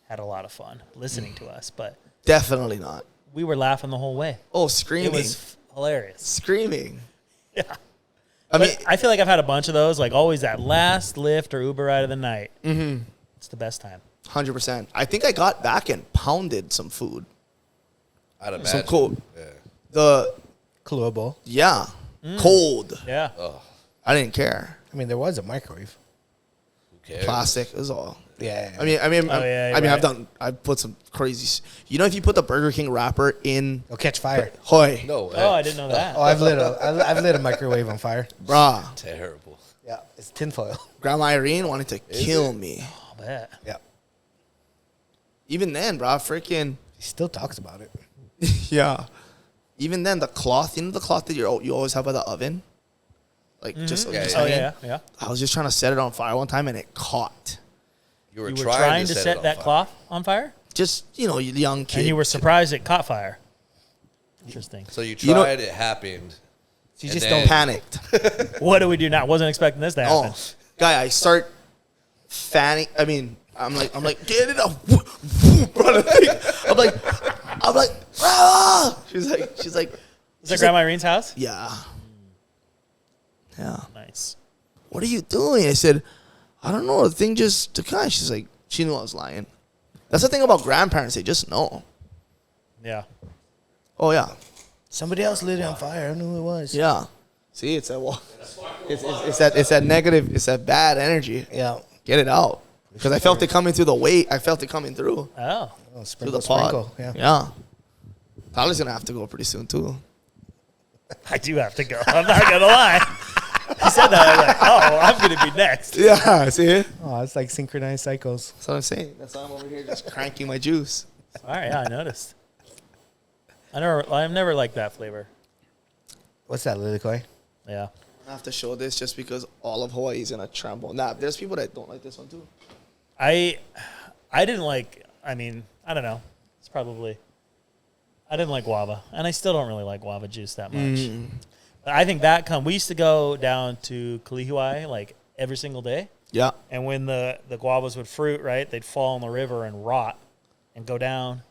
had a lot of fun listening to us, but definitely not. we were laughing the whole way. Oh, It screaming. was hilarious. Screaming. Yeah. I mean, I feel like I've had a bunch of those, like always that last Lyft or Uber ride of the night. Mm-hmm. It's the best time. 100%. I think I got back and pounded some food. I'd imagine. Some cold. Yeah. The Clueable. yeah, cold. Yeah. I didn't care. I mean, there was a microwave. Who cares? Plastic is all. Yeah. I mean, yeah, you're right. I've put some crazy. You know, if you put the Burger King wrapper in, It'll catch fire. hoy, No way. Oh, I didn't know that. Oh, I've lit a microwave on fire. brah, Terrible. Yeah, it's tinfoil. Grandma Irene wanted to kill me. I'll bet. Yeah. Even then, brah, freaking He still talks about it. yeah. Even then, the cloth, you know, the cloth that you always have by the oven, like just Yeah, just Oh, hanging? yeah. I was just trying to set it on fire one time and it caught. You were, You were trying to it set on that fire. cloth on fire? Just you young kid. And you were surprised it caught fire. Interesting. So you You know- tried, it happened. So you And just then- don't panicked. What do we do now? Wasn't expecting this to happen. Oh, guy, I start fanning. I mean, I'm like, get it up, brother. I'm like, ah! She's like, Is that Grandma Irene's house? yeah. Nice. What are you doing? I said, I don't know. The thing just took on. She's like, she knew I was lying. That's the thing about grandparents. They just know. Yeah. Oh yeah, Somebody else lit it on fire. I don't know who it was. yeah. See, it's that. It's that negative. It's that bad energy. Yeah. Get it out. because I felt it coming through the weight. I felt it coming through Oh, Oh, through the sprinkle, pod. yeah. Yeah. Tyler's gonna have to go pretty soon too. I do have to go. I'm not gonna lie. He said that. I'm like, oh, I'm gonna be next. Yeah, see? Oh, it's like synchronized cycles. That's what I'm saying. That's why I'm over here just cranking my juice. All right, yeah, I noticed. I've never liked that flavor. What's that, Lilikoi? Yeah. I have to show this just because all of Hawaii is gonna tremble. Nah, there's people that don't like this one too. I didn't like. I mean, I don't know. It's probably. I didn't like guava, and I still don't really like guava juice that much. But I think that we used to go down to Kalihiwai like every single day, Yeah. and when the guavas would fruit, right, they'd fall in the river and rot, and go down.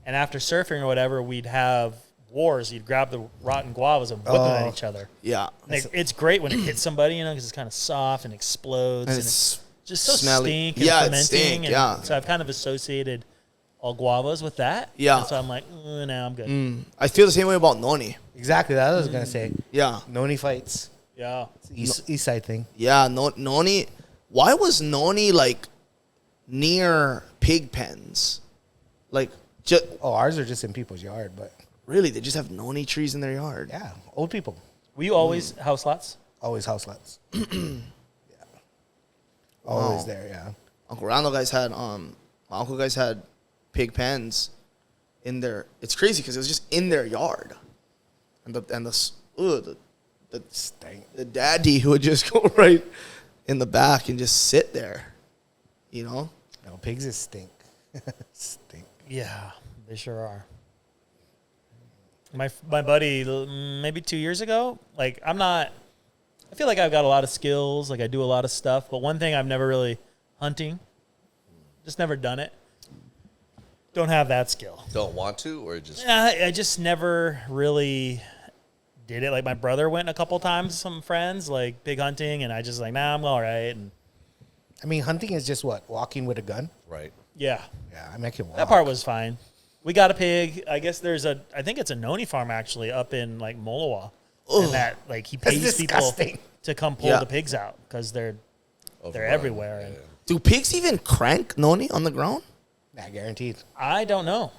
And after surfing or whatever, we'd have wars. You'd grab the rotten guavas and whip them at each other. Yeah. And it's great when it hits somebody, you know, because it's kind of soft and explodes. And it's just so smelly. stink and Yeah, it fermenting. stink, And yeah. so I've kind of associated all guavas with that. Yeah. And so I'm like, nah, I'm good. I feel the same way about noni. Exactly, that I was gonna say. Yeah. Noni fights. Yeah. It's east side thing. Yeah, noni. Why was noni like near pig pens? Like, Oh, ours are just in people's yard, but really, they just have noni trees in their yard. yeah, old people Were you always house lots? always house lots. Yeah, always Wow. there. Yeah. Uncle Randall guys had my uncle guys had pig pens in their. It's crazy because it was just in their yard, and the Stank. the daddy would just go right in the back and just sit there, you know. No, pigs is stink. Stink. Yeah, they sure are. My buddy, maybe 2 years ago, like I feel like I've got a lot of skills, like I do a lot of stuff, but one thing I've never really, hunting, just never done it. Don't have that skill. Don't want to, or just I just never really did it. Like my brother went a couple times, some friends, like pig hunting, and I just like, nah, I'm all right. And I mean, hunting is just what, walking with a gun. right. yeah, Yeah, I mean, I can walk. that part was fine. We got a pig. I guess I think it's a noni farm actually up in like Molawa. And that like he That's pays people disgusting. to come pull Yeah. the pigs out because they're Overrun. everywhere. And Do pigs even crank noni on the ground? Nah, guaranteed. I don't know.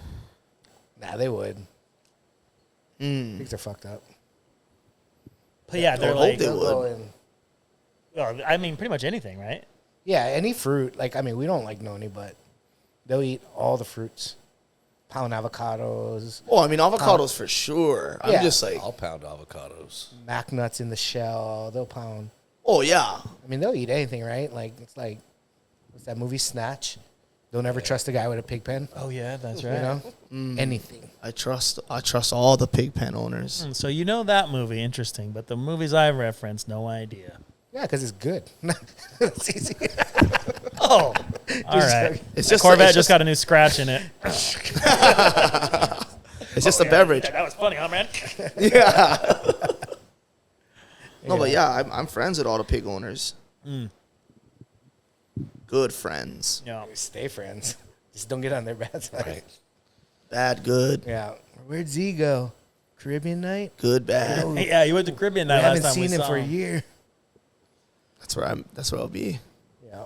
Nah, they would. Pigs are fucked up. But yeah, they're I hope like, they They'll would. go in- well, I mean, pretty much anything, right? Yeah, any fruit. Like, I mean, we don't like noni, but they'll eat all the fruits. Pound avocados, Oh, I mean avocados for sure. I'm Yeah. just like, I'll pound avocados. mac nuts in the shell. They'll pound. oh yeah. I mean, they'll eat anything, right? Like, it's like, what's that movie, Snatch? Don't ever trust a guy with a pig pen. Oh yeah, that's You know? Anything. I trust all the pig pen owners. So you know that movie, interesting. But the movies I referenced, no idea. Yeah, because it's good. It's easy. Oh, all right. It's The just Corvette it's just got a new scratch in it. It's just a beverage. That was funny, huh, man? No, but yeah, I'm friends with all the pig owners. Good friends. Yeah. Stay friends. Just don't get on their bad side. Right. Bad, good. Yeah. Where'd Z go? Caribbean night? Good, bad. Yeah, you went to Caribbean I night last haven't time we seen him saw for a him. year. That's where I'll be. Yeah.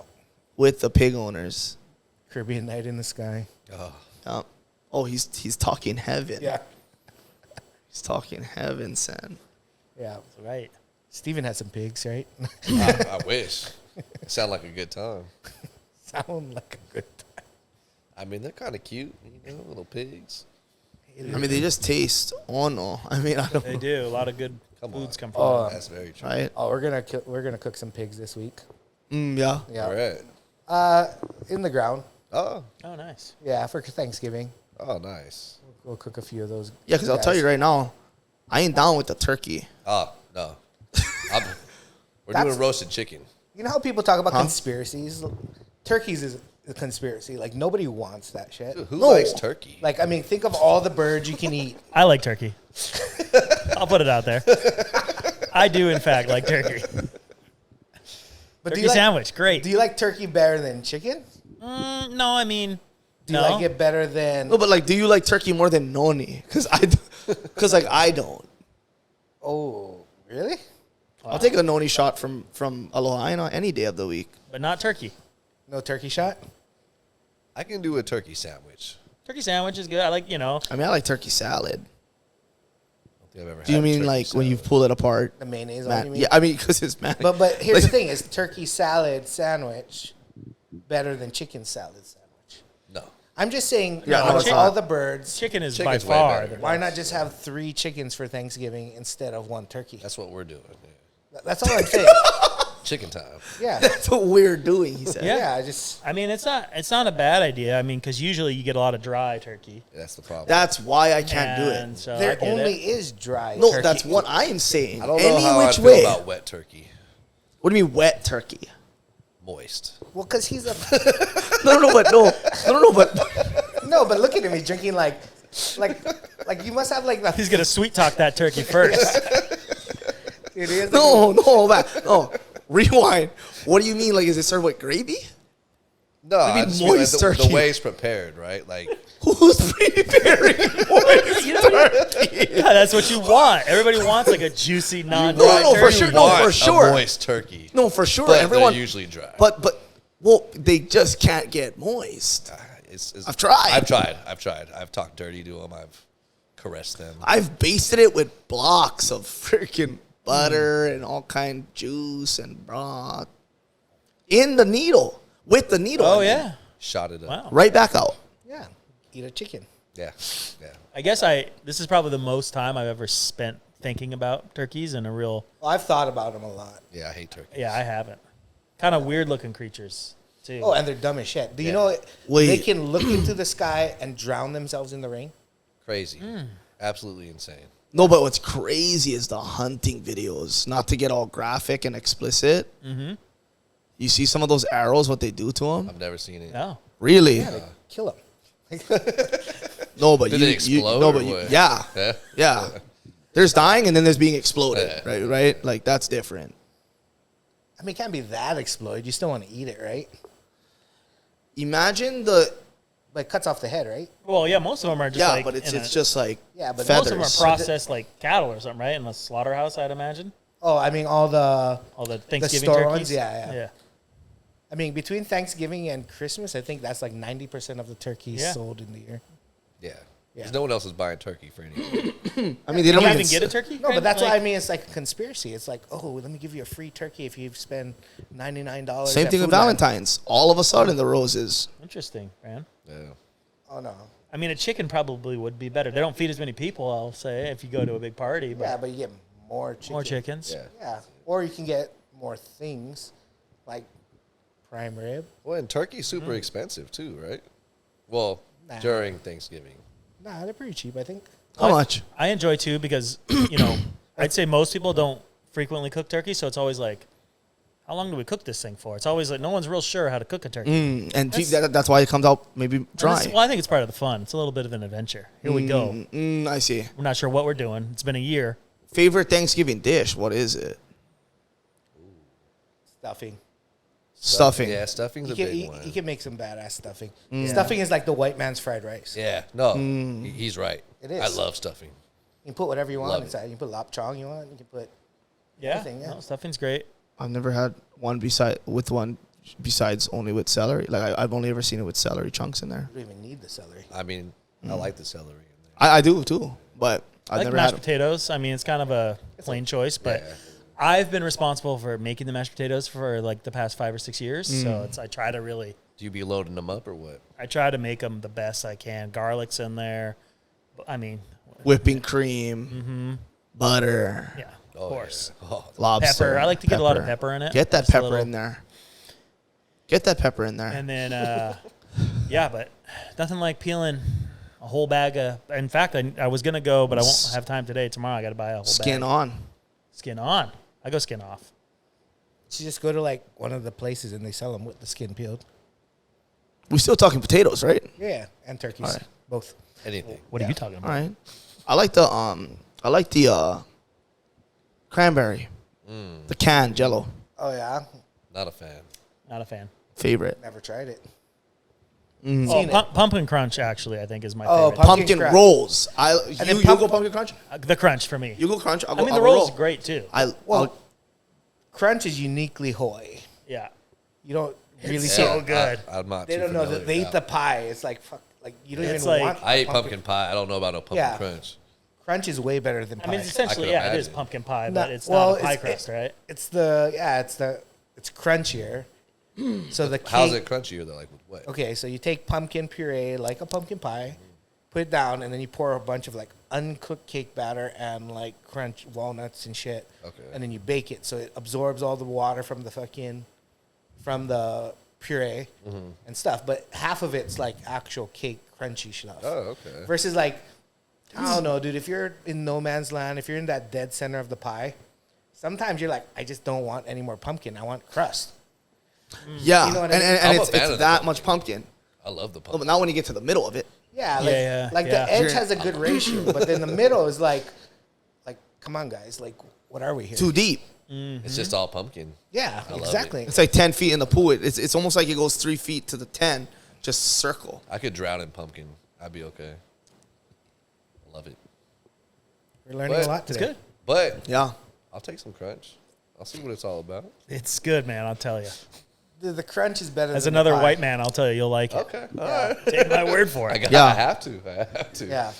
With the pig owners. Caribbean night in the sky. Oh, he's talking heaven. Yeah. He's talking heaven, son. Yeah. Right. Steven had some pigs, right? I wish. It sound like a good time. Sound like a good time. I mean, they're kind of cute, you know, little pigs. I mean, they just taste. Oh no. I mean, I don't. They do. A lot of good foods come from Oh, That's very true. Right? Oh, we're gonna cook some pigs this week. Yeah. Yeah. All right. In the ground. Oh, Oh, nice. Yeah, for Thanksgiving. oh, nice. We'll cook a few of those. Yeah, because I'll tell you right now, I ain't down with the turkey. Oh, no. We're That's- doing roasted chicken. You know how people talk about conspiracies? Turkeys is a conspiracy. Like, nobody wants that shit. Dude, who No. likes turkey? Like, I mean, think of all the birds you can eat. I like turkey. I'll put it out there. I do, in fact, like turkey. But Turkey sandwich, great. Do you like turkey better than chicken? No, I mean, Do you no. like it better than... No, but like, do you like turkey more than noni? Because I don't. Oh, really? I'll take a noni shot from Aloha Aina any day of the week. But not turkey. No turkey shot? I can do a turkey sandwich. Turkey sandwich is good. I like, I mean, I like turkey salad. I don't think I've ever Do you had mean turkey like when salad. you pull it apart? The mayonnaise Man, on you mean? yeah, I mean, because it's man. But here's like, the thing: is turkey salad sandwich better than chicken salad sandwich? No. I'm just saying, Yeah, out no, of it's all not. the birds, chicken is Chicken's by way far better. the why best. not just have 3 chickens for Thanksgiving instead of 1 turkey? That's what we're doing. Yeah. That's all I'm saying. Chicken time. Yeah, that's what we're doing, he said. Yeah. yeah. I just I mean, it's not a bad idea. I mean, because usually you get a lot of dry turkey. That's the problem. That's why I can't do And it. so I there get only it. is dry. No, turkey. that's what I am saying. I don't know Any how I which feel way. about wet turkey. What do you mean wet turkey? Moist. Well, because he's a But no. But look at him. He's drinking like you must have like the. He's gonna sweet talk that turkey first. It is no. Rewind. What do you mean? Like, is it served with gravy? No, What do you I mean just mean like moist the turkey? way it's prepared, right? Like, Who's preparing moist turkey? Yeah, that's what you want. Everybody wants like a juicy, non-dry No, for turkey. sure. No, for want sure. a moist turkey. No, for sure. But Everyone. they're usually dry. But well, they just can't get moist. I've tried. I've tried. I've talked dirty to them. I've caressed them. I've basted it with blocks of freaking butter and all kind of juice and broth in the needle with the needle. Oh I mean. yeah. Shot it up. Wow. Right back out. Yeah, eat a chicken. Yeah. Yeah. I guess this is probably the most time I've ever spent thinking about turkeys in a real. Well, I've thought about them a lot. Yeah, I hate turkey. Yeah, I haven't. Kind of weird looking creatures too. Oh, and they're dumb as shit. Do you Yeah. know Wait. they can look into the sky and drown themselves in the rain? Crazy. Absolutely insane. No, but what's crazy is the hunting videos. Not to get all graphic and explicit. Mm-hmm. You see some of those arrows, what they do to them? I've never seen it. No. Really? Yeah, they kill them. No, but Did you, they explode no, or but what? yeah. Yeah. There's dying and then there's being exploded, Yeah. right? Like that's different. I mean, it can't be that exploded. You still want to eat it, right? Imagine the But it cuts off the head, right? Well, yeah, most of them are just yeah, like. but it's in a- just like Yeah, but feathers. most of them are processed like cattle or something, right? In a slaughterhouse, I'd imagine. Oh, I mean, all the. All the Thanksgiving store turkeys. ones? Yeah. Yeah. I mean, between Thanksgiving and Christmas, I think that's like 90% of the turkeys Yeah. sold in the year. Yeah. Yeah. Because no one else is buying turkey for anything. I mean, they Do don't you even even get a turkey? No, but that's like, what I mean. It's like a conspiracy. It's like, oh, let me give you a free turkey if you spend $99. Same at thing with Food Lion. Valentine's. All of a sudden, the roses. Interesting, man. Yeah. Oh no. I mean, a chicken probably would be better. They don't feed as many people, I'll say, if you go to a big party. But Yeah, but you get more chicken. more chickens. Yeah. Yeah, or you can get more things, like prime rib. Well, and turkey's super expensive too, right? Well, Nah. during Thanksgiving. Nah, they're pretty cheap, I think. How much? I enjoy too because, I'd say most people don't frequently cook turkey. So it's always like, how long do we cook this thing for? It's always like, no one's real sure how to cook a turkey. And That's- that's why it comes out maybe And dry. well, I think it's part of the fun. It's a little bit of an adventure. Here we go. I see. We're not sure what we're doing. It's been a year. Favorite Thanksgiving dish? What is it? Stuffing. Stuffing. Yeah, stuffing's You a can, big you, one. you can make some badass stuffing. Stuffing is like the white man's fried rice. Yeah, no, he's right. It is. I love stuffing. You can put whatever you want Love it. inside. You can put lapchong you want. You can put Yeah. Everything, yeah. No, stuffing's great. I've never had one besides only with celery. Like I've only ever seen it with celery chunks in there. you don't even need the celery. I mean, I like the celery in there. I do too, but I I've like never mashed had. potatoes. I mean, it's kind of a plain choice, but Yeah. I've been responsible for making the mashed potatoes for like the past 5 or 6 years. So I try to Do you be loading them up or what? I try to make them the best I can. Garlic's in there. I mean, Whipping cream, butter, yeah, of Oh, course. yeah. Oh, lobster. Pepper. I like to get a lot of pepper in it. Get that Just a pepper little. in there. Get that pepper in there. And then, yeah, but nothing like peeling a whole bag of. In fact, I was gonna go, but I won't have time today. Tomorrow, I got to buy a whole Skin bag. on. Skin on. I go skin off. You just go to like one of the places and they sell them with the skin peeled. We're still talking potatoes, right? Yeah, and turkeys, All right. both. anything. What are you talking All about? right. I like the cranberry. The can Jello. Oh yeah, Not a fan. Not a fan. Favorite. never tried it. Oh, Seen it. pumpkin crunch actually, I think is my Oh, favorite. Pumpkin Pumpkin crunch. rolls. then You pump- go pumpkin crunch? The crunch for me. You go crunch. I'll go, I mean, I'll the go roll is roll. great too. Well, crunch is uniquely Hawaii. Yeah. You don't really It's see so it. good. I'm not. They too don't know familiar that they with eat the pie. It's like fuck. Like you don't It's even like- want. I ate pumpkin pie. I don't know about no pumpkin Yeah. crunch. Crunch is way better than I pie. mean, essentially, could yeah, it is imagine. pumpkin pie, No, but it's well, not a pie it's- crust, right? it's it's crunchier. So the cake, How's it crunchier though? Like with what? Okay, so you take pumpkin puree like a pumpkin pie, put it down, and then you pour a bunch of like uncooked cake batter and like crunch walnuts and shit. Okay. And then you bake it so it absorbs all the water from the puree and stuff. But half of it's like actual cake crunchy stuff. Oh, okay. Versus like, I don't know, dude. If you're in no man's land, if you're in that dead center of the pie, sometimes you're like, I just don't want any more pumpkin. I want crust. Yeah, You know what I and, mean? and, I'm and a it's, fan it's of the that pumpkin. much pumpkin. I love the Oh, but pumpkin. not when you get to the middle of it. Yeah, like, Yeah, like yeah. the edge has a good ratio, but then the middle is like, come on, guys, like, what are we here? Too deep. It's just all pumpkin. Yeah, love exactly. It's like 10 feet in the pool. It's almost like it goes 3 feet to the 10, just circle. I could drown in pumpkin. I'd be okay. I love it. We're learning But a lot It's today. good. But Yeah. I'll take some crunch. I'll see what it's all about. It's good, man. I'll tell you. The crunch is better. As than another the pie. white man, I'll tell you, you'll like it. Okay. All right. Take my word for it. Yeah. I have to. I have to. Yeah,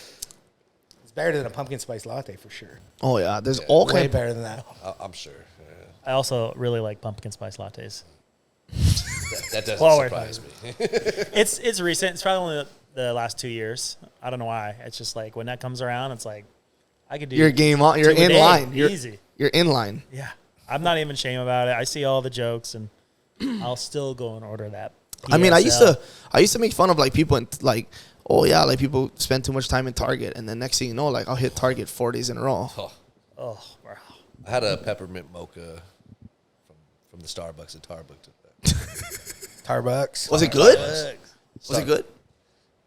it's better than a pumpkin spice latte for sure. Oh, yeah. There's all Way kind better than that. I'm sure. Yeah. I also really like pumpkin spice lattes. That doesn't Forward. surprise me. It's recent. It's probably only the last 2 years. I don't know why. It's just like when that comes around, it's like I could do. You're game on. You're two a in day, line. easy. You're in line. Yeah, I'm not even ashamed about it. I see all the jokes, and I'll still go and order that. I mean, I PSL. used to make fun of like people and like, oh yeah, like people spend too much time in Target, and then next thing you know, like I'll hit Target 4 days in a row. Oh, Oh, bro. I had a peppermint mocha from the Starbucks at Tarbuck. Starbucks. Was it good? Was it good?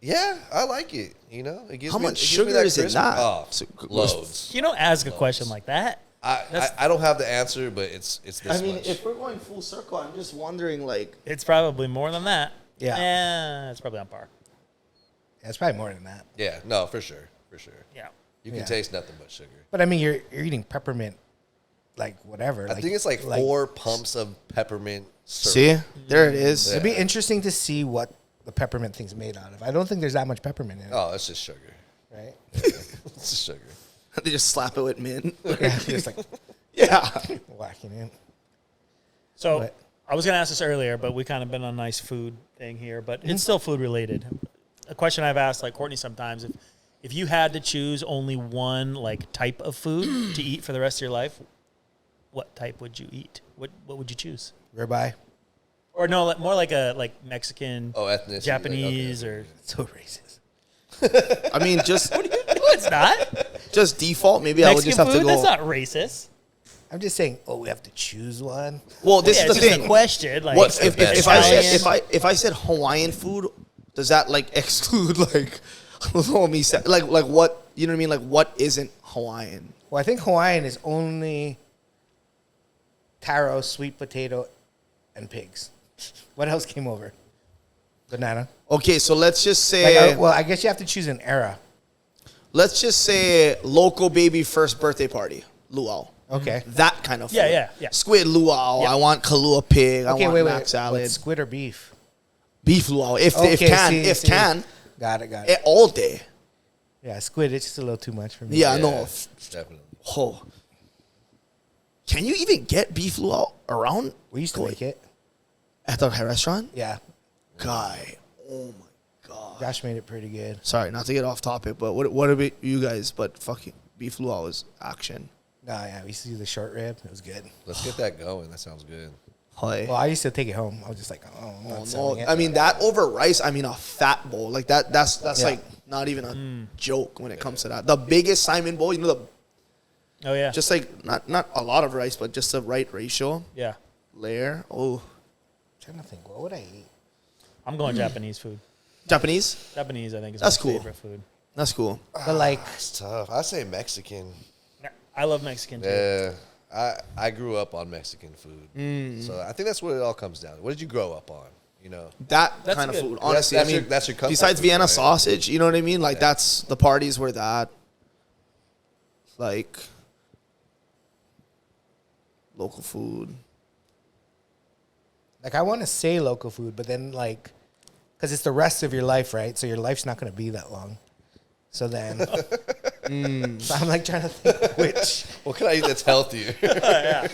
Yeah, I like it. You know, it gives How me, much it gives sugar me that is in crisp- that? Oh, So- loads. You don't ask a question like that. I don't have the answer, but it's this I mean, much. if we're going full circle, I'm just wondering, like, It's probably more than that. Yeah. It's probably on par. Yeah, it's probably more than that. Yeah, no, for sure. Yeah. You can Yeah. taste nothing but sugar. But I mean, you're eating peppermint, like whatever. I think it's like 4 pumps of peppermint syrup. see, there it is. It'd be interesting to see what the peppermint thing's made out of. I don't think there's that much peppermint in it, Oh, it's just sugar. right? It's just sugar. They just slap it with mint. Yeah, just like yeah. whacking in. So What? I was going to ask this earlier, but we kind of been on a nice food thing here, but it's still food related. A question I've asked like Courtney sometimes, if you had to choose only one like type of food to eat for the rest of your life, what type would you eat? What would you choose? Ribeye. Or no, more like a Mexican, Oh, ethnicity. Japanese, like, or So racist. I mean, just no, it's not. just default. Maybe I would Mexican just have food. to go. That's not racist. I'm just saying. Oh, we have to choose one. Well, this Yeah, is it's the just thing. a question. Like, What if I said Italian. if I said Hawaiian food, does that like exclude like like what, you know what I mean? Like what isn't Hawaiian? Well, I think Hawaiian is only taro, sweet potato, and pigs. What else came over? Banana. Okay, so let's just Like, say well, I guess you have to choose an era. let's just say local baby first birthday party, luau. Okay. That kind of food. Yeah. Squid luau. Yeah. I want Kahlua pig. I Okay, want wait, mac wait. salad. What's squid or beef? Beef luau. If Okay, can. Got it. All day. Yeah, squid. It's just a little too much for me. Yeah, Yeah, no. definitely. Oh. Can you even get beef luau around We used to make it. at the restaurant? Yeah, Guy. Oh my god. Josh made it pretty good. Sorry, not to get off topic, but what about you guys? But fucking beef luau is action. Nah, yeah, we used to do the short rib. It was good. Let's get that going. That sounds good. Hi. Well, I used to take it home. I was just like, oh, I'm not No, selling it. I mean that over rice. I mean a fat bowl like that. That's Yeah. like not even a joke when it comes to that. The biggest Simon bowl, you know, Oh yeah. just like not a lot of rice, but just the right ratio yeah. layer. Oh, trying to think, what would I eat? I'm going Japanese food. Japanese. Japanese, I think, is That's my cool. favorite food. That's cool. But like, It's tough. I say Mexican. I love Mexican too. Yeah. I grew up on Mexican food. So I think that's what it all comes down to. What did you grow up on? You know? That That's kind of good. food. Honestly, That's I your- mean, that's your comfort besides food, Vienna right? sausage, you know what I mean? Like Yeah. that's the parties were that. Like local food. Like, I want to say local food, but then, like, because it's the rest of your life, right? So your life's not going to be that long. So then, so I'm like trying to think which. What can I eat that's healthier? Yeah.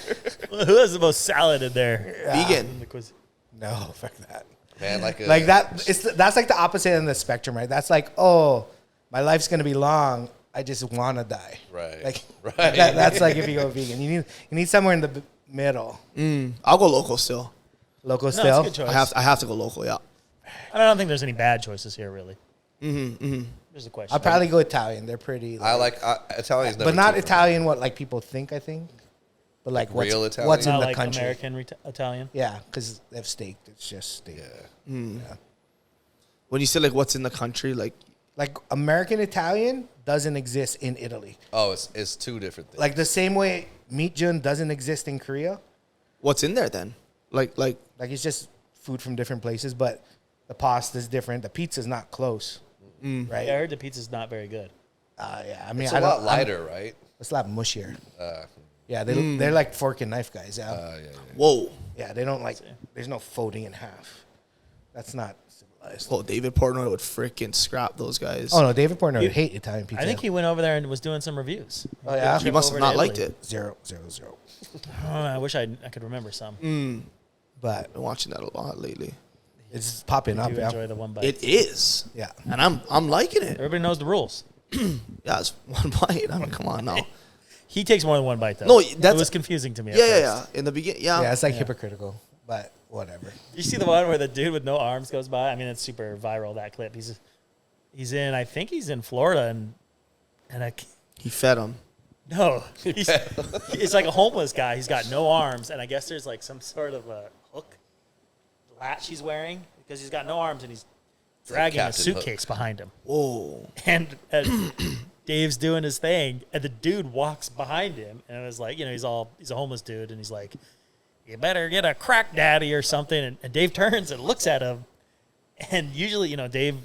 Who has the most salad in there? Vegan. No, fuck that. Man, like That. That's like the opposite end of the spectrum, right? That's like, oh, my life's gonna be long. I just want to die. Right. Like, Right. That's like if you go vegan, you need somewhere in the middle. I'll go local still. Local No, it's still. a good choice. I have to go local. Yeah. I don't think there's any bad choices here, really. There's a question. I'll probably go Italian. They're pretty. I like Italian's never but not too for me. Italian. What like people think? I think. But like real Italian? what's in Not the like country? American Italian. Yeah, because they have steak. It's just steak. Yeah. When you say like what's in the country, like Like American Italian doesn't exist in Italy. Oh, it's two different things. Like the same way meat jun doesn't exist in Korea. what's in there then? Like Like it's just food from different places, but the pasta's different. The pizza's not close, right? Yeah, I heard the pizza's not very good. Yeah, I mean, it's I a don't- lot lighter, right? It's a lot mushier. Uh, Yeah, they're like fork and knife guys. Yeah, yeah. whoa. yeah, they don't like. There's no folding in half. That's not civilized. Oh, David Portnoy would freaking scrap those guys. Oh no, David Portnoy would hate Italian pizza. I think he went over there and was doing some reviews. Oh yeah, He must have not liked it. 0-0-0. Oh, I wish I could remember some. But I've been watching that a lot lately. it's popping I up. do Yeah, enjoy the one bite. It is. yeah. And I'm liking it. Everybody knows the rules. Yeah, it's one bite. I mean, come on now. He takes more than one bite, though. No, it that's- was confusing to me. at Yeah, yeah, first. yeah. In the beginning, yeah. Yeah, it's like hypocritical, but whatever. You see the one where the dude with no arms goes by? I mean, it's super viral, that clip. He's in, I think he's in Florida, and He fed him. no, it's like a homeless guy. He's got no arms, and I guess there's like some sort of a hook latch he's wearing because he's got no arms, and he's dragging a Captain suitcase behind him. Whoa. And Dave's doing his thing, and the dude walks behind him, and it was like, you know, he's a homeless dude, and he's like, "You better get a crack daddy or something." And Dave turns and looks at him, and usually, you know, Dave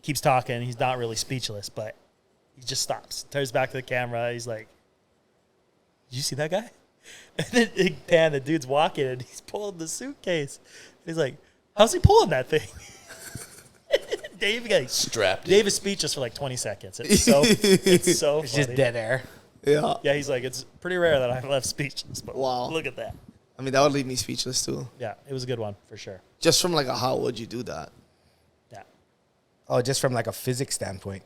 keeps talking. He's not really speechless, but he just stops, turns back to the camera. He's like, "Did you see that guy?" And then big pan, the dude's walking, and he's pulling the suitcase. He's like, "How's he pulling that thing?" Dave got Strapped. Dave is speechless for like 20 seconds. It's so it's so It's funny. just dead air. Yeah. Yeah, he's like, it's pretty rare that I'm left speechless, but Wow. look at that. I mean, that would leave me speechless too. Yeah, it was a good one for sure. Just from like a how would you do that? Yeah. Oh, just from like a physics standpoint.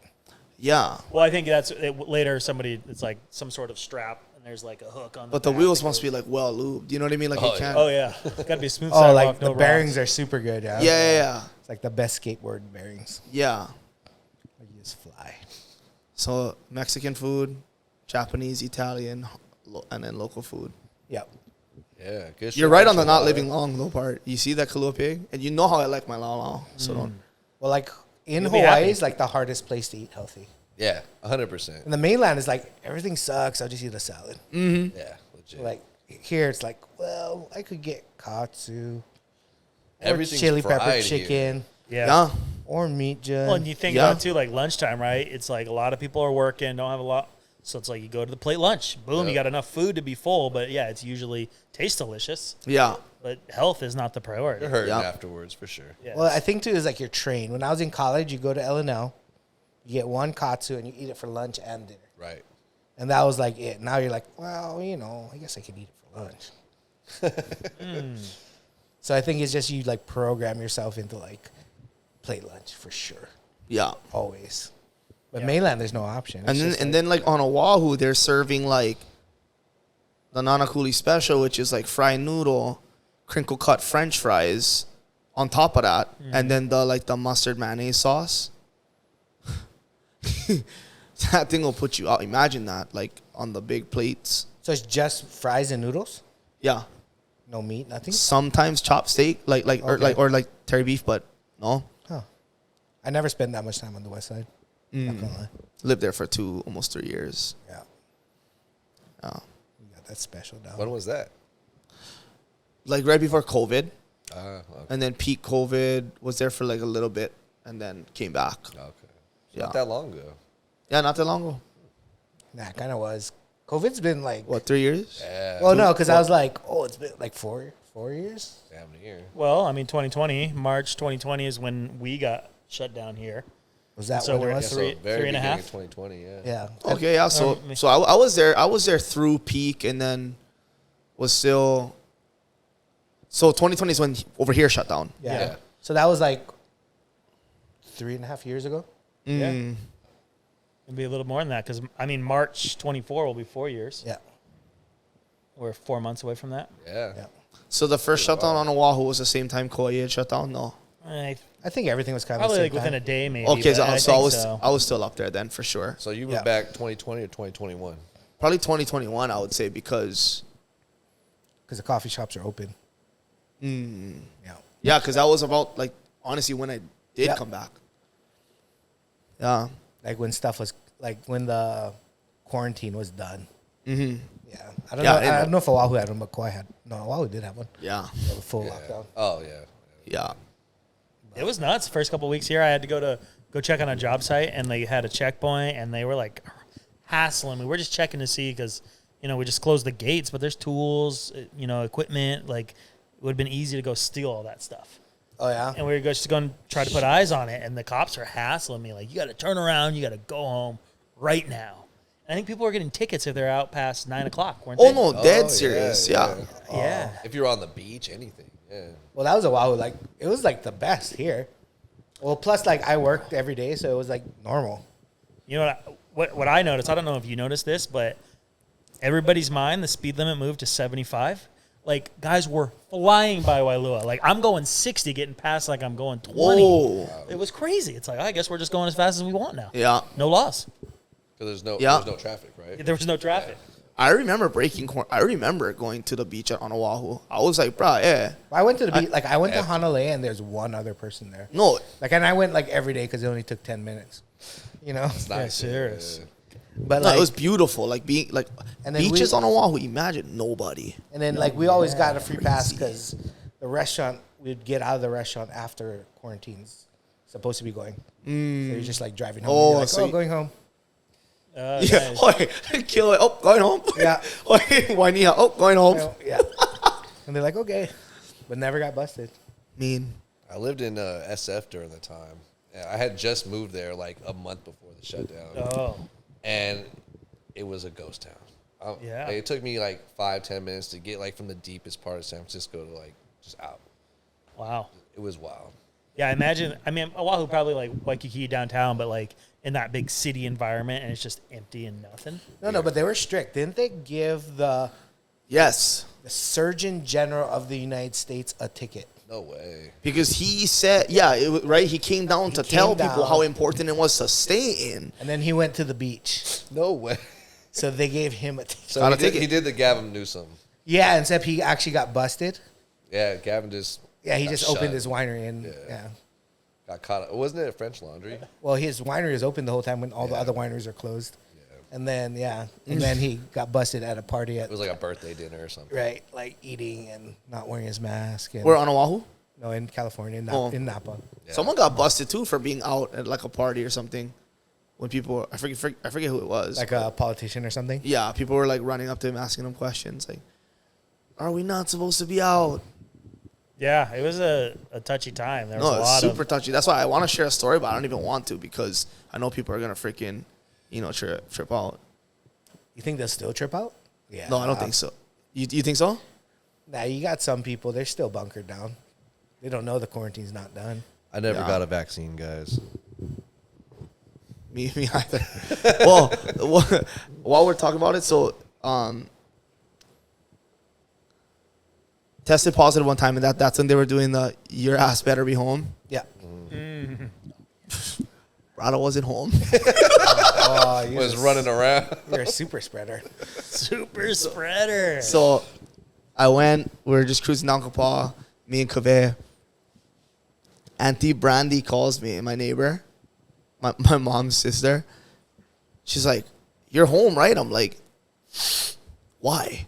Yeah. Well, I think that's later. It's like some sort of strap, and there's like a hook on. But the back wheels that must be goes- like well lubed. You know what I mean? Like Oh, you can't. Oh yeah, got to be a smooth. Oh, sidewalk, like no the bearings rocks. are super good. Yeah. Yeah, yeah, It's like the best skateboard bearings. yeah. Like you just fly. So Mexican food, Japanese, Italian, and then local food. Yep. Yeah, good. You're right on the not living long though part. You see that Kahlua pig, and you know how I like my lao. So don't. Well, like in You'll be Hawaii happy. is like the hardest place to eat healthy. Yeah, 100%. And the mainland is like everything sucks. I'll just eat a salad. Yeah, legit. Like here, it's like, well, I could get katsu, or Everything's chili pepper fried here. chicken, Yeah. Yeah. or meat jun. Well, and you think Yeah. about it too, like lunchtime, right? It's like a lot of people are working, don't have a lot. So it's like you go to the plate lunch. Boom, you Yeah. got enough food to be full, but yeah, it's usually tastes delicious, Yeah. but health is not the priority. You're hurting Yeah. afterwards for sure. Yeah. Well, I think too is like you're trained. When I was in college, you go to L&L, you get one katsu, and you eat it for lunch and dinner. Right. And that was like it. Now you're like, well, you know, I guess I could eat it for lunch. So I think it's just you like program yourself into like plate lunch for sure, Yeah. always. But mainland, there's no option. It's And then just and like- then like on Oahu, they're serving like the Nanakuli special, which is like fried noodle, crinkle cut French fries on top of that, and then the mustard mayonnaise sauce. That thing will put you out. Imagine that, like on the big plates. so it's just fries and noodles, Yeah. no meat, nothing. Sometimes chopped steak, Okay. or like terry beef, but no. Huh. I never spent that much time on the west side. Not gonna lie. Lived there for almost 3 years. Yeah, Yeah. we got that special down. When was that? Like right before COVID, Okay. and then peak COVID was there for like a little bit, and then came back. Okay. Yeah. Not that long ago. Yeah, not that long ago. Nah, kind of was. COVID's been like, What, 3 years? Yeah. well, no, because I was like, oh, it's been like 4 4 years. Damn near. Well, I mean, 2020, March 2020 is when we got shut down here. Was that So when it we're was? three- So very three and a beginning half? of 2020, yeah. Yeah. Okay, yeah. So Um, I was there. I was there through peak, and then was still. So 2020 is when over here shut down. Yeah. Yeah. So that was like 3.5 years ago. Yeah. Mm. It'd be a little more than that because, I mean, March 24 will be 4 years. Yeah. We're 4 months away from that. Yeah. Yeah. So the first shutdown on Oahu was the same time Kauai had shut down. No. I think everything was kind of Probably the like same within a time. day, maybe. Okay, but so I was so. I was still up there then for sure. So you Yeah. went back 2020 or 2021? Probably 2021, I would say, because Because the coffee shops are open. Yeah. yeah, because that was about like honestly when I did Yeah. come back. Yeah. Like when stuff was like when the quarantine was done. Mm-hmm. Yeah. I don't Yeah, know. and- I don't know if Oahu had one, but Kauai had. No, Oahu did have one. Yeah. Yeah, the full Yeah. lockdown. Oh, yeah. Yeah. It was nuts. First couple weeks here, I had to go check on a job site, and they had a checkpoint, and they were like hassling me. We're just checking to see because we just closed the gates, but there's tools, equipment. Like it would have been easy to go steal all that stuff. Oh yeah. And we were just going to try to put eyes on it, and the cops are hassling me like, "You got to turn around, you got to go home right now." And I think people were getting tickets if they're out past 9 o'clock, weren't Oh they? no, Oh, dead yeah, serious. yeah. Yeah. Yeah. If you're on the beach, anything. Yeah. Well, that was Oahu. Like it was like the best here. Well, plus like I worked every day, so it was like normal. You know what I noticed? I don't know if you noticed this, but everybody's mind, the speed limit moved to 75. Like guys were flying by Wailua. Like I'm going 60, getting past like I'm going 20. Whoa. It was crazy. It's like I guess we're just going as fast as we want now. Yeah. No laws. Because there's Yeah. no traffic, right? There was no traffic. I remember I remember going to the beach on Oahu. I was like, bruh, yeah. I went to the beach. Like I went to Honolulu, and there's one other person there. No. Like, and I went like every day because it only took 10 minutes. You know. It's nice. serious. But No, like, it was beautiful. Like being like And then beaches on Oahu. Imagine nobody. and then like we always got a free pass because the restaurant we'd get out of the restaurant after quarantine's supposed to be going. So you're just like driving home. Oh, and you're like, so you- going home. Yeah. Nice. Kill it. Oh, going home. Yeah. Why need Oh, going home. Yeah. And they're like, okay, but never got busted. Mean. I lived in SF during the time. I had just moved there like a month before the shutdown. Oh. And it was a ghost town. Yeah. Like, it took me like 5-10 minutes to get like from the deepest part of San Francisco to like just out. Wow. It was wild. Yeah, I mean, Oahu probably like Waikiki downtown, but like in that big city environment, and it's just empty and nothing. No, but they were strict. Didn't they give the Yes. Surgeon General of the United States a ticket? No way. Because he said, yeah, right. He came down to came tell people down. how important it was to stay in. And then he went to the beach. No way. So they gave him a ticket. So Got a he did, ticket. he did the Gavin Newsom. Yeah, except he actually got busted. Yeah, Gavin just Yeah, he got just shut. opened his winery and Yeah. yeah. Got caught. Wasn't it a French Laundry? Well, his winery is open the whole time when all the Yeah. other wineries are closed. And then and then he got busted at a party It at was like a birthday dinner or something. right, like eating and not wearing his mask. And, We're on Oahu. no, in California, Oh. in Napa. Yeah. Someone got busted too for being out at like a party or something. When people, I forget who it was. Like a politician or something. Yeah, people were like running up to him asking him questions like, "Are we not supposed to be out?" Yeah, it was a touchy time. There was No, a it's lot super of touchy. That's why I want to share a story, but I don't even want to because I know people are gonna freaking, trip out. You think they'll still trip out? Yeah. No, I don't think so. You think so? Nah, you got some people, they're still bunkered down. They don't know the quarantine's not done. I never Yeah. got a vaccine, guys. Me either. well, while we're talking about it, so tested positive one time, and that's when they were doing the "your ass better be home." Yeah. Rado wasn't home. Oh, Was running around. You're a super spreader. super spreader. So I went. We were just cruising down Kapaa, me and Kaveh. Auntie Brandy calls me, my neighbor, my mom's sister. She's like, "You're home, right?" I'm like, "Why?"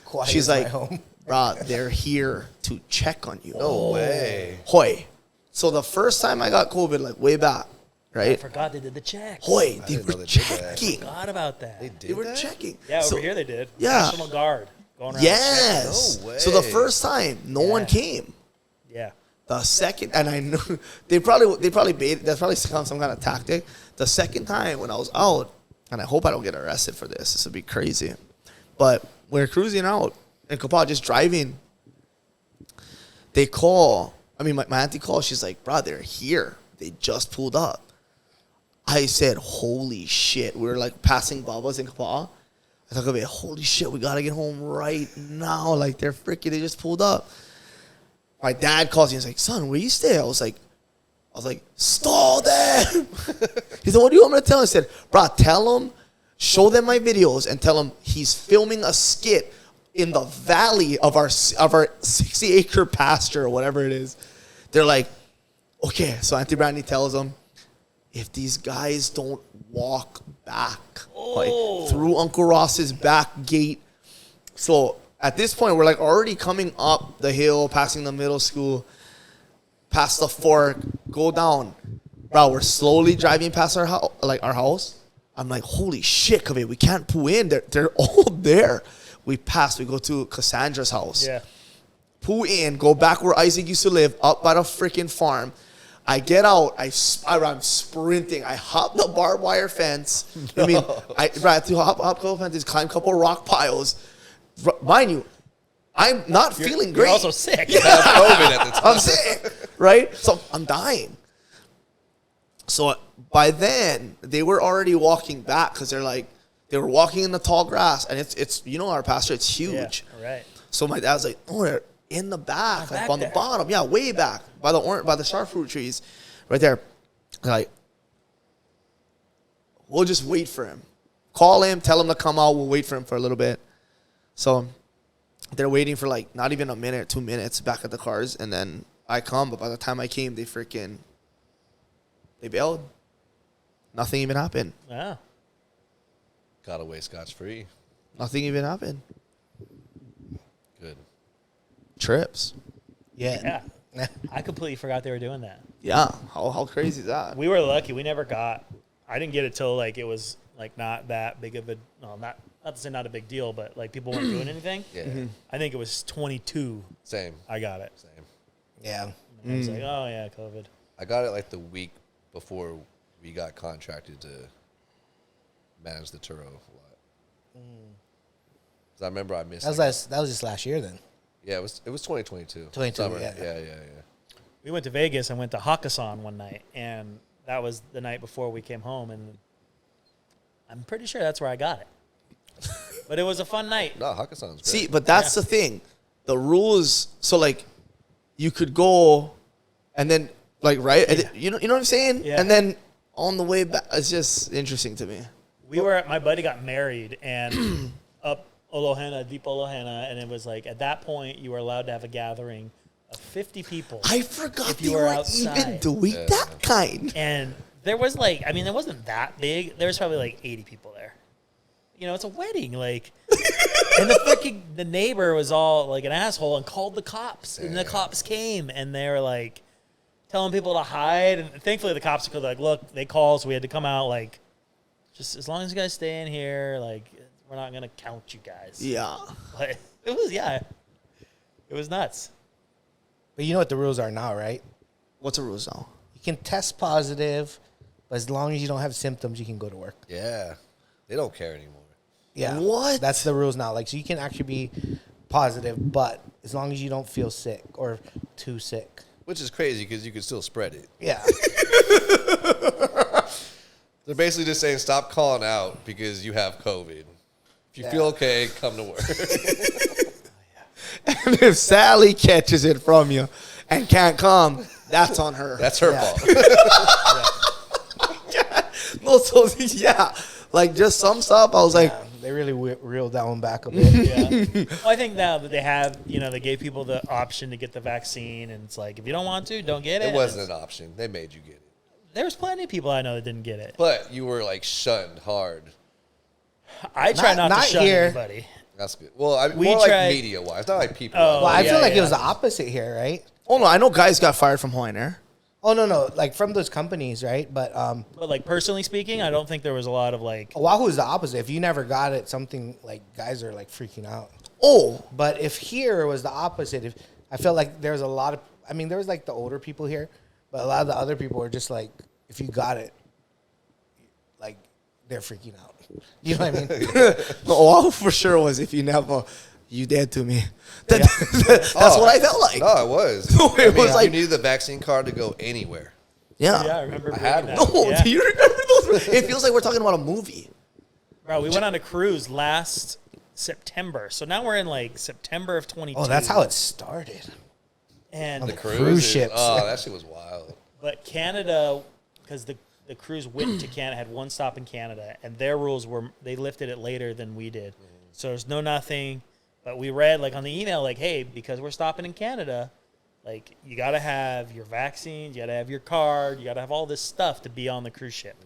Quiet She's is my like, home. "Bruh, they're here to check on you." No way. Hoy. So the first time I got COVID, like way back, I right? forgot they did the checks. Hoy, they didn't know were they did that. checking. Forgot about that. They did They were that? checking. Yeah, over So- here they did. Yeah. National Guard going around. Yes. No way. So the first time, no one came. Yeah. The second, and I know they probably baited. That's probably some kind of tactic. The second time when I was out, and I hope I don't get arrested for this. This would be crazy. But we're cruising out in Kapaa, just driving. They call. I mean, my auntie calls. She's like, "Bro, they're here. They just pulled up." I said, "Holy shit!" We were like passing Bubba's in Kapaa. I thought, "Okay, holy shit, we gotta get home right now." Like they're freaking. They just pulled up. My dad calls me. He's like, "Son, where you stay?" I was like, "Stall them." He said, "What do you want me to tell him?" I said, "Bro, tell him, show them my videos, and tell him he's filming a skit in the valley of our 60-acre pasture or whatever it is." They're like, "Okay." So Auntie Brandy tells them, if these guys don't walk back like through Uncle Ross's back gate. So at this point, we're like already coming up the hill, passing the middle school, past the fork, go down. Bro, we're slowly driving past our house. I'm like, holy shit, Kaveh, we can't pull in. They're all there. We pass, we go to Cassandra's house. Yeah. Pull in, go back where Isaac used to live, up by the freaking farm. I get out, I'm sprinting. I hop the barbed wire fence. I mean, I have to hop a couple fences, climb a couple rock piles. Mind you, I'm not feeling great. You're also sick. You had COVID at the time. I'm sick, right? So I'm dying. So by then, they were already walking back because they were walking in the tall grass, and it's our pasture, it's huge. Yeah, right. So my dad's like, "Oh, they're in the back, like back on the there. bottom, yeah, way back by the star fruit trees, right there." They're like, "We'll just wait for him. Call him, tell him to come out. We'll wait for him for a little bit." So they're waiting for like not even a minute, 2 minutes back at the cars, and then I come. But by the time I came, they bailed. Nothing even happened. Yeah. Got away scotch-free. Nothing even happened. Good. Trips. Yeah. I completely forgot they were doing that. Yeah. How crazy is that? We were lucky. We never got. I didn't get it till like it was like not that big of a. No, not to say not a big deal, but like people weren't doing anything. Yeah. I think it was 22. Same. I got it. Same. Yeah. And I was like, oh yeah, COVID. I got it like the week before we got contracted to manage the Turo a lot. 'Cause I remember I missed. That was just last year then. Yeah, it was 2022. 22, Summer. yeah. Yeah. We went to Vegas and went to Hakkasan one night, and that was the night before we came home, and I'm pretty sure that's where I got it. But it was a fun night. No, Hakkasan's great. See, but that's the thing. The rules. So like, you could go, and then like right, and you know what I'm saying. Yeah. And then on the way back, it's just interesting to me. My buddy got married and up Olohana, deep Olohana, and it was like at that point you were allowed to have a gathering of 50 people. I forgot If they you were were outside. even doing that kind. And there was like, I mean, it wasn't that big. There was probably like 80 people there. You know, it's a wedding, like, and the neighbor was all like an asshole and called the cops, and the cops came and they were like telling people to hide, and thankfully the cops were like, look, they called, so we had to come out, like, just as long as you guys stay in here, like, we're not gonna count you guys. Yeah. But it was nuts. But you know what the rules are now, right? What's the rules now? You can test positive, but as long as you don't have symptoms, you can go to work. Yeah. They don't care anymore. Yeah. What? That's the rules now. Like, so you can actually be positive, but as long as you don't feel sick or too sick. Which is crazy because you could still spread it. Yeah. They're basically just saying stop calling out because you have COVID. If you feel okay, come to work. And if Sally catches it from you and can't come, that's on her. That's her Yeah. fault. No, so yeah, like just some stuff. I was like, They really reeled that one back a bit. Yeah. Well, I think now that they have, they gave people the option to get the vaccine, and it's like, if you don't want to, don't get it. It wasn't an option. They made you get it. There's plenty of people I know that didn't get it. But you were like shunned hard. I try not to not shun here. anybody. That's good. Well, We more tried- like media-wise, not like people. Oh, Well, I yeah, feel like yeah. it was the opposite here, right? oh no, I know guys got fired from Hawaiian Air. Oh, no. Like, from those companies, right? But But like personally speaking, I don't think there was a lot of like. Oahu is the opposite. If you never got it, something like guys are like freaking out. Oh, But if here was the opposite, if I felt like there was a lot of, I mean, there was like the older people here, but a lot of the other people were just like, if you got it, like they're freaking out. You know what I mean? the Oahu for sure was if you never, you dead to me. That's what I felt like. No, it was. No, it was like- you needed the vaccine card to go anywhere. Yeah. Yeah, I remember. I had bringing one. that. No, Yeah. do you remember those? It feels like we're talking about a movie. Bro, we went on a cruise last September. So now we're in like September of 22. Oh, that's how it started. And The Cruise cruise is- ships. Oh, that shit was wild. but Canada, because the cruise went to Canada, had one stop in Canada, and their rules were they lifted it later than we did. So there's no nothing. But we read like on the email, like, hey, because we're stopping in Canada, like you got to have your vaccines, you got to have your card, you got to have all this stuff to be on the cruise ship.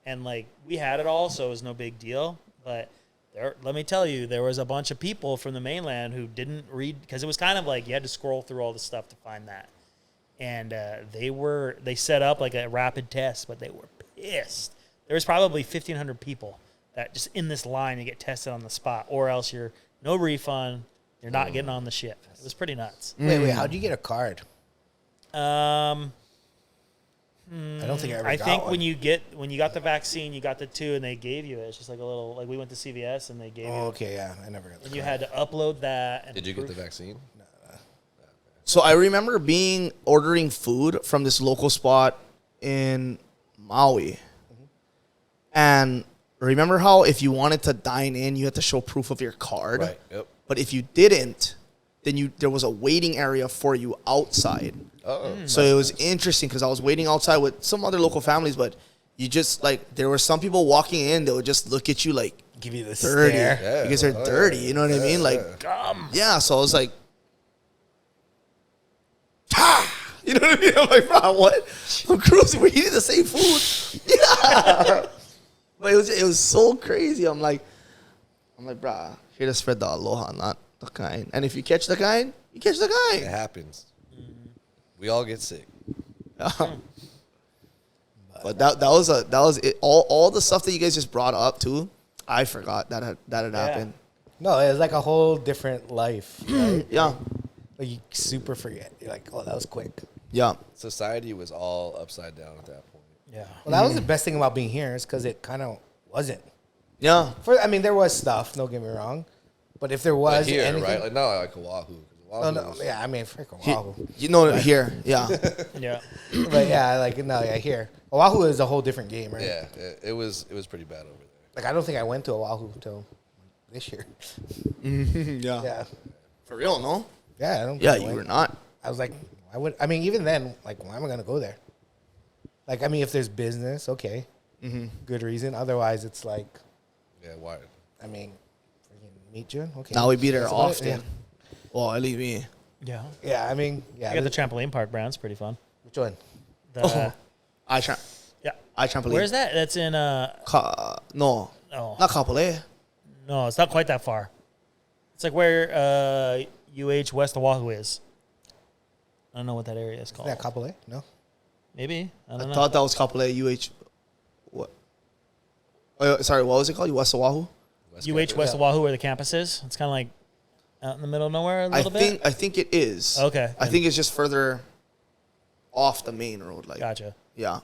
And like we had it all, so it was no big deal. But there, let me tell you, there was a bunch of people from the mainland who didn't read because it was kind of like you had to scroll through all the stuff to find that. And they set up like a rapid test, but they were pissed. There was probably 1,500 people that just in this line to get tested on the spot, or else you're no refund. You're not getting on the ship. It was pretty nuts. Wait, how'd you get a card? Um, I don't think I ever I got think one. when you got the vaccine, you got the 2, and they gave you it. It's just like a little like we went to CVS and they gave Oh, you. okay, yeah, I never got the And you card. had to upload that. And Did you get the proof- vaccine? So I remember ordering food from this local spot in Maui. And remember how if you wanted to dine in, you had to show proof of your card? Right. Yep. But if you didn't, then there was a waiting area for you outside. Oh. So it was interesting because I was waiting outside with some other local families, but you just like there were some people walking in that would just look at you like Give you the dirty. stare. Yeah. You guys are Oh, dirty. yeah. You know what I mean? Like, yeah. So I was like, you know what I mean? I'm like, bro, what? I'm cruising. We're eating the same food. Yeah. But it was so crazy. I'm like, bro, here to spread the aloha, not the kind. And if you catch the kind, you catch the It kind. happens. We all get sick. But that was it. All the stuff that you guys just brought up too. I forgot that had happened. No, it was like a whole different life. Right? Yeah, Like you super forget. You're like, oh, that was quick. yeah. Society was all upside down at that point. Yeah. Well, that was the best thing about being here is because it kind of wasn't. Yeah. I mean, there was stuff. Don't get me wrong, but if there But was here, anything, right? Like, no, like Oahu. 'Cause Oahu no, was- yeah, I mean, freaking He- Oahu. you know, here, yeah. Yeah. But yeah, like no, yeah, here Oahu is a whole different game, right? Yeah, it was pretty bad over there. Like I don't think I went to Oahu until this year. Yeah. Yeah, For real, no? yeah, I don't. Yeah, think I you went. were not. I was like, I would. I mean, even then, like, why am I gonna go there? Like, I mean, if there's business, okay, good reason. Otherwise, it's like, Yeah, why? I mean, freaking meet June. Okay, Now we be there That's about it, often. Yeah. Well, at least me. Yeah. Yeah, I mean, yeah. I got the trampoline park, Brown. It's pretty fun. Which one? The, I trampoline. Where's that? That's in No, oh not Kapolei. no, it's not quite that far. It's like where UH West Oahu is. I don't know what that area is called. Is that Kapolei? No. Maybe I I don't know. thought that was Kapolei. UH. What? Oh, sorry, what was it called? West Oahu. UH West Oahu, where the campus is. It's kind of like out in the middle of nowhere a little bit. I think it is. Okay. I think it's just further off the main road. Like, Gotcha. yeah.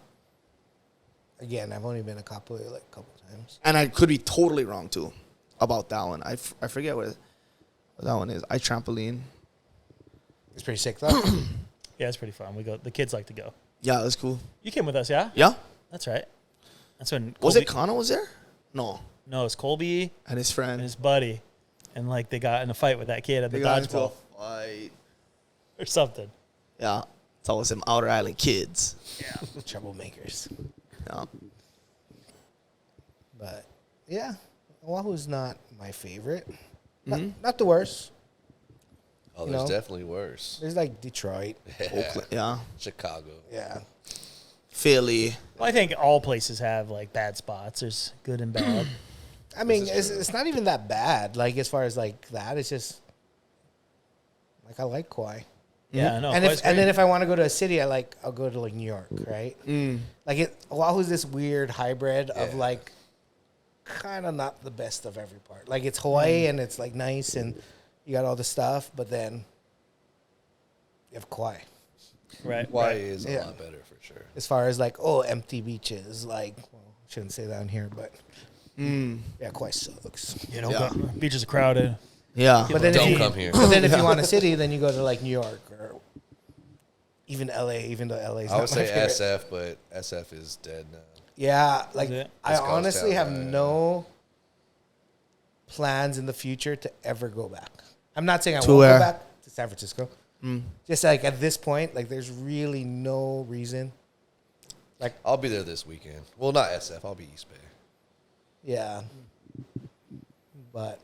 Again, I've only been to Kapolei like a couple times. And I could be totally wrong too about that one. I forget what that one is. I trampoline. It's pretty sick though. Yeah, it's pretty fun. We go. The kids like to go. Yeah, that's cool. You came with us, yeah? Yeah. That's right. That's when Was Colby- it Kana was there? No. No, it's Colby And his friend. and his buddy, and like they got in a fight with that kid at the They got into a dodgeball fight. or something. Yeah. It's always them Outer Island kids. Troublemakers. Yeah. But yeah, Oahu's not my favorite. Not the worst. Oh, You there's know? definitely worse. There's like Detroit. Oakland. Yeah. Chicago. Yeah. Philly. Well, I think all places have like bad spots. There's good and bad. I mean, This is it's not even that bad. Like as far as like that, it's just like I like Kauai. Yeah, no. and Kauai's then great. if I want to go to a city, I'll go to like New York, right? Like Oahu's this weird hybrid of Yeah. like kind of not the best of every part. Like it's Hawaii and it's like nice and you got all the stuff, but then you have Kauai. Right. Hawaii Right. is a Yeah. lot better for sure. As far as like, empty beaches, like, well, shouldn't say that on here, but yeah, Kauai sucks. You know, Yeah. beaches are crowded. Yeah. But then Don't if you, come here. But then if you want a city, then you go to like New York or even LA, even though LA is I not would my say favorite. SF, but SF is dead now. Yeah, like it? I It's ghost honestly town, have yeah. no plans in the future to ever go back. I'm not saying I To won't where? go back to San Francisco. Just like at this point, like there's really no reason. Like, I'll be there this weekend. Well, not SF. I'll be East Bay. yeah, but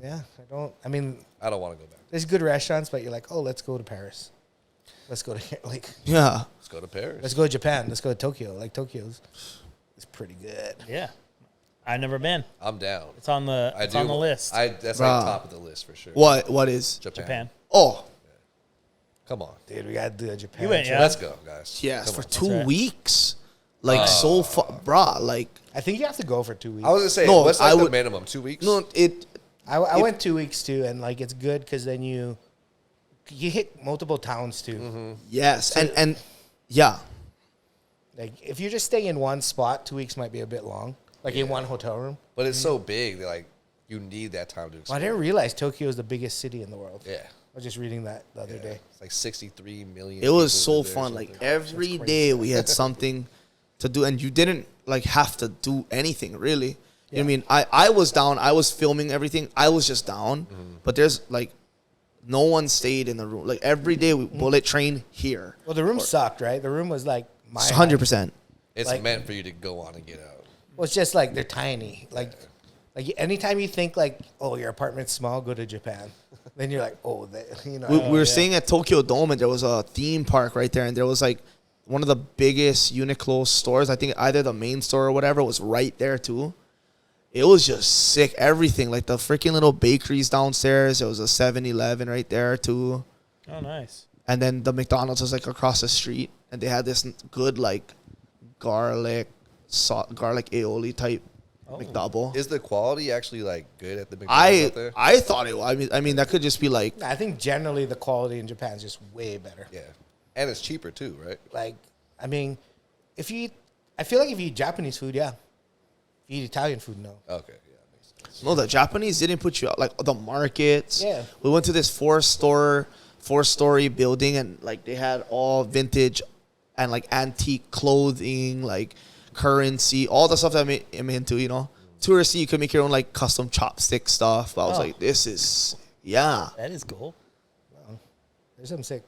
yeah, I mean, I don't want to go back. there's good restaurants, but you're like, oh, let's go to Paris. Let's go to like, Yeah. Let's go to Paris. let's go to Japan. Let's go to Tokyo. Like Tokyo's is pretty good. Yeah. I've never been. I'm down. It's on the I it's do. on the list. That's Bruh. like top of the list for sure. What is? Japan. Oh, Come on. Dude, we gotta do a Japan. You went, trip. yeah? Let's go, guys. yes, Come for on. 2 right. weeks. Like so far, brah. Like I think you have to go for 2 weeks. I was going to say, No, what's like I the would- minimum? 2 weeks? no, it. I went 2 weeks too, and like it's good because then you hit multiple towns too. Mm-hmm. Yes, and yeah. Like if you're just staying in one spot, 2 weeks might be a bit long. Like in one hotel room. But it's so big that, like, you need that time to Well, I explore. didn't realize Tokyo is the biggest city in the world. Yeah. I was just reading that the other day. It's like 63 million. It was people so live there or fun. Like something. every day we had something to do, and you didn't like have to do anything really. You know what I mean? I was down. I was filming everything. I was just down. But there's like no one stayed in the room. Like every day we bullet train here. Well, the room sucked, right? The room was like my 100%. It's like- meant for you to go on and get out. Well, it's just like they're tiny. Like anytime you think like, oh, your apartment's small, go to Japan. Then you're like, oh, you know. We were staying at Tokyo Dome, and there was a theme park right there, and there was like one of the biggest Uniqlo stores. I think either the main store or whatever was right there too. It was just sick. Everything, like the freaking little bakeries downstairs. There was a 7-Eleven right there too, Oh, nice. and then the McDonald's was like across the street, and they had this good like garlic aioli type McDouble. Is the quality actually, like, good at the McDonald's out there? I thought it. I mean that could just be like I think generally the quality in Japan is just way better. Yeah. And it's cheaper, too, right? Like, I mean, I feel like if you eat Japanese food, yeah. If you eat Italian food, no. Okay. Yeah, makes sense. no, the Japanese didn't put you out like the markets. Yeah. We went to this four-story building, and like they had all vintage and like antique clothing, like currency, all the stuff that I'm into, you know. Touristy, you could make your own like custom chopstick stuff. But I was Oh. like, this is yeah. That is cool. There's some sick.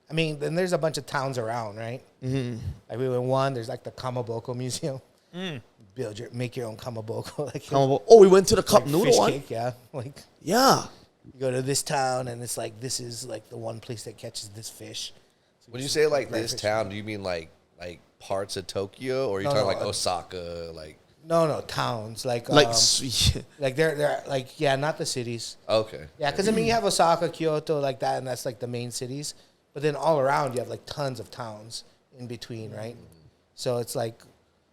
I mean, then there's a bunch of towns around, right? Mm-hmm. Like we went one. There's like the Kamaboko Museum. Make your own kamaboko. Like Oh, we went to the cup like noodle fish one. cake, yeah. Like Yeah. you go to this town and it's like this is like the one place that catches this fish. So When you it's say, like, great this fish. town, do you mean, like parts of Tokyo? Or are you No, talking, no, like, Osaka? Like, No, towns like Like like they're like yeah, not the cities. okay. Yeah, because I mean you have Osaka, Kyoto, like that, and that's like the main cities. But then all around you have like tons of towns in between, right? So it's like,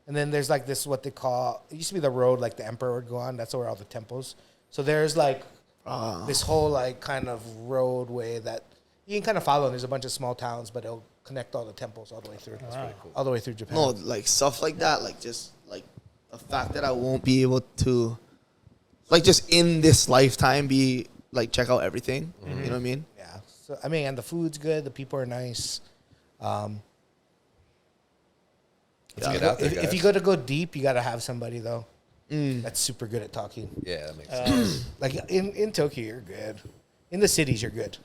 and then there's like this what they call it used to be the road like the emperor would go on. That's where all the temples. So there's like this whole like kind of roadway that you can kind of follow. And there's a bunch of small towns, but it'll connect all the temples all the way through. That's pretty cool. All the way through Japan. no, like stuff like that, like just like the fact that I won't be able to like just in this lifetime be like check out everything. You know what I mean? Yeah. So I mean, and the food's good. The people are nice. Let's get out there, If guys. you go deep, you got to have somebody though that's super good at talking. Yeah, that makes sense. Like in Tokyo, you're good. In the cities, you're good.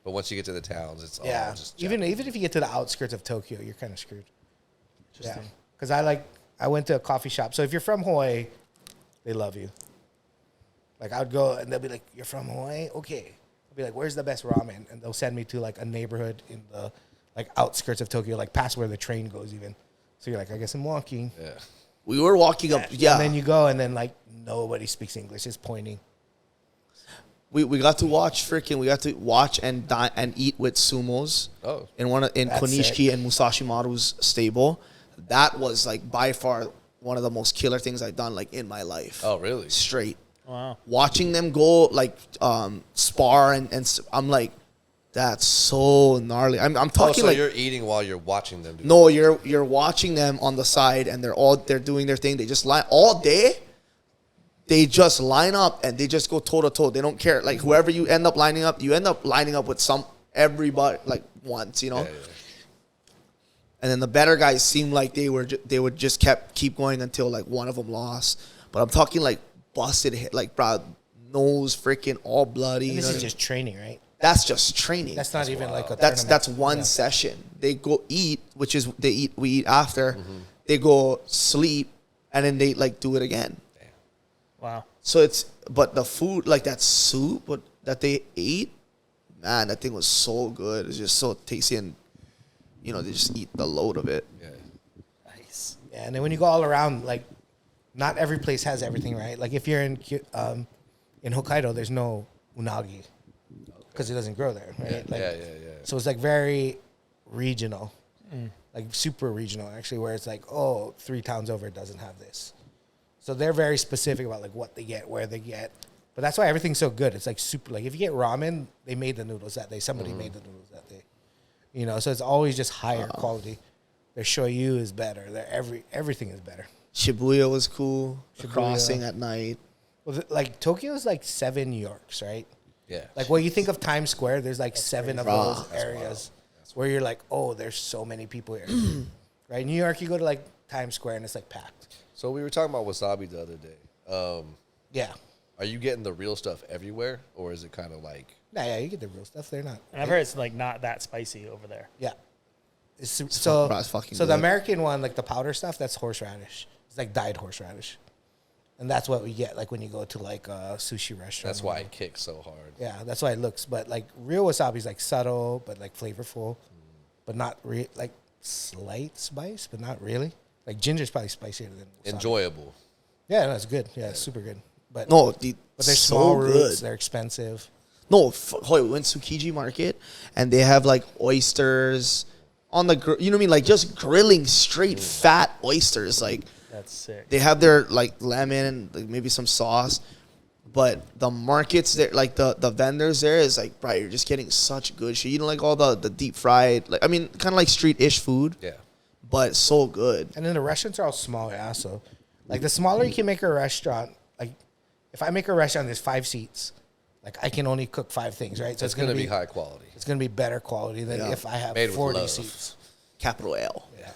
But once you get to the towns, it's all Yeah. just Even if you get to the outskirts of Tokyo, you're kind of screwed. Yeah. Because I went to a coffee shop. So if you're from Hawaii, they love you. Like I would go and they'll be like, "You're from Hawaii? Okay." I'll be like, "Where's the best ramen?" And they'll send me to like a neighborhood in the like outskirts of Tokyo, like past where the train goes even. So you're like, I guess I'm walking. Yeah. We were walking up. Yeah. And then you go and then like nobody speaks English, just pointing. We got to watch we got to watch and dine and eat with sumos Oh. in That's Konishiki sick. and Musashi Maru's stable. That was like by far one of the most killer things I've done like in my life. Oh, really? Straight. Wow. Watching them go like spar I'm like, that's so gnarly. I'm Oh, talking so like you're eating while you're watching them do no, you're watching them on the side and they're doing their thing. They just line all day. They just line up and they just go toe to toe. They don't care. Like whoever you end up lining up, with everybody like once, you know. Yeah. And then the better guys seemed like they would just keep going until like one of them lost. But I'm talking like busted hit, like bro, nose freaking all bloody. And this you know is what I mean? just training, right? That's just training. That's not even like a That's tournament. one session. They go eat, which is we eat after. Mm-hmm. They go sleep, and then they like do it again. Wow. So but the food, like that soup that they ate, man, that thing was so good. It's just so tasty, and they just eat the load of it. Yeah. Nice. Yeah, and then when you go all around, like, not every place has everything, right? Like if you're in Hokkaido, there's no unagi because it doesn't grow there, right? Yeah. So it's like very regional, like super regional, actually, where it's like, 3 towns over it doesn't have this. So they're very specific about like what they get, where they get. But that's why everything's so good. It's like super. Like if you get ramen, they made the noodles that day. Somebody made the noodles that day. So it's always just higher quality. Their shoyu is better. Everything is better. Shibuya was cool. Shibuya. Crossing at night. Well, like Tokyo is like 7 New Yorks, right? Yeah. Like when you think of Times Square, there's like 7 of Raw. those areas where you're like, there's so many people here. Right? New York, you go to like Times Square and it's like packed. So we were talking about wasabi the other day. Yeah. Are you getting the real stuff everywhere, or is it kind of like? Yeah, you get the real stuff. They're not. And I've heard it's like not that spicy over there. Yeah. So it's fucking the good. American one, like the powder stuff, that's horseradish. It's like dyed horseradish. And that's what we get like when you go to like a sushi restaurant. That's why it kicks so hard. Yeah, that's why it looks. But like real wasabi is like subtle, but like flavorful, but not like slight spice, but not really. Like ginger's probably spicier than wasabi. Enjoyable. Yeah, no, it's good. Yeah, it's super good. But No, but they're so small roots. good. They're expensive. No, we went to Tsukiji Market, and they have like oysters on the you know what I mean, like just grilling straight fat oysters. Like That's sick. they have their like lemon and like maybe some sauce, but the markets there, like the vendors there is like, bro, you're just getting such good shit. You know, like all the deep fried, like I mean, kind of like street ish food, Yeah. but so good. And then the restaurants are all small, yeah. So, like the smaller you can make a restaurant, like if I make a restaurant, there's 5 seats. Like I can only cook 5 things, right? So It's going to be high quality. It's gonna be better quality than Yeah. if I have Made with 40 love. seats. Capital L. Yeah,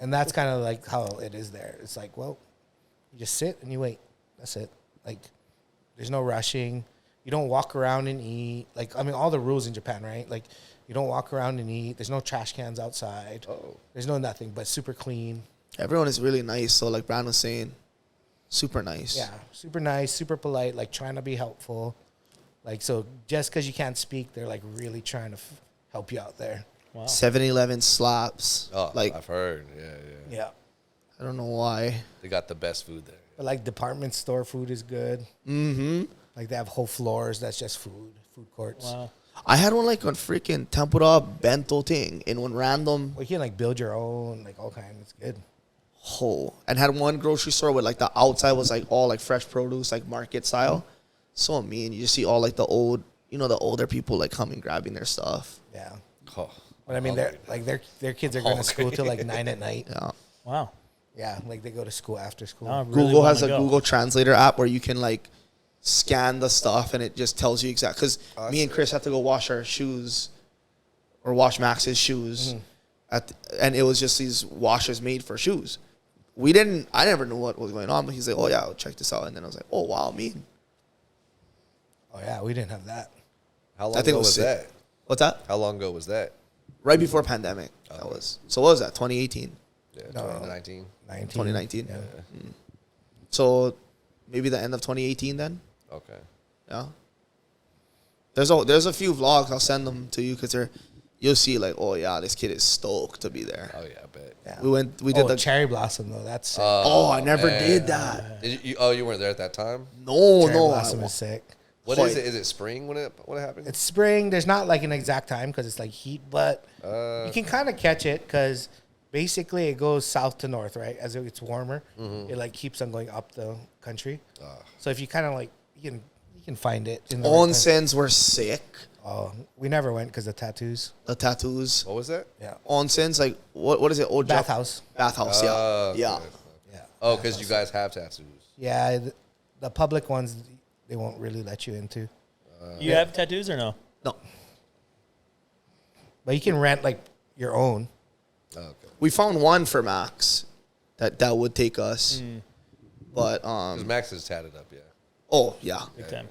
and that's kind of like how it is there. It's like, well, you just sit and you wait. That's it. Like, there's no rushing. You don't walk around and eat. Like, I mean, all the rules in Japan, right? Like, you don't walk around and eat. There's no trash cans outside. Oh. There's no nothing, but super clean. Everyone is really nice. So like Brandon was saying, super nice. Yeah, super nice, super polite. Like trying to be helpful. Like, so just because you can't speak, they're like really trying to help you out there. Wow. 7-Eleven slaps. Oh, Like I've heard. Yeah. Yeah, I don't know why. They got the best food there. but like department store food is good. Mm-hmm. Like they have whole floors that's just food courts. Wow. I had one like on freaking tempura bento thing in one random Well, you can like build your own, like all kinds. It's good. hole, and had one grocery store where like the outside was like all like fresh produce, like market style. So mean. You just see all like the older people like coming grabbing their stuff. Yeah. Oh, But I mean, they're like their kids are going to school till like 9 at night. Yeah. Wow. Yeah, like they go to school after school. Now I really Google has a wanna go. Google Translator app where you can like scan the stuff and it just tells you exactly. Because me and Chris had to go wash our shoes or wash Max's shoes, and it was just these washers made for shoes. I never knew what was going on, but he's like, "Oh yeah, I'll check this out," and then I was like, "Oh wow, mean." Oh yeah, we didn't have that. how long think ago it was was sick. that? What's that? How long ago was that? Right before pandemic. That was. So what was that? 2018, Yeah, No. 2019. 2019. Yeah. So maybe the end of 2018 then. Okay. Yeah. There's a few vlogs. I'll send them to you because you'll see like, oh yeah, this kid is stoked to be there. Oh yeah, I bet. Yeah. We did the cherry blossom though. That's sick. Oh, I never man. did that. Did you? Oh, you weren't there at that time. No, cherry no. blossom is sick. What Hoy. is it? Is it spring when it happened? It's spring. There's not like an exact time because it's like heat, but you can kind of catch it because basically it goes south to north, right? As it gets warmer, it like keeps on going up the country. So if you kind of like you can find it. In the right place. Onsens were sick. Oh, we never went because of tattoos. The tattoos. What was that? Yeah. Onsens, like what is it? Old Bathhouse. Bathhouse, yeah. Okay. Yeah. Yeah. Oh, because you guys have tattoos. Yeah, the public ones they won't really let you into, You have tattoos or no? No. but you can rent like your own. Oh, okay. We found one for Max that would take us. But Because Max is tatted up, yeah. oh yeah. Big time.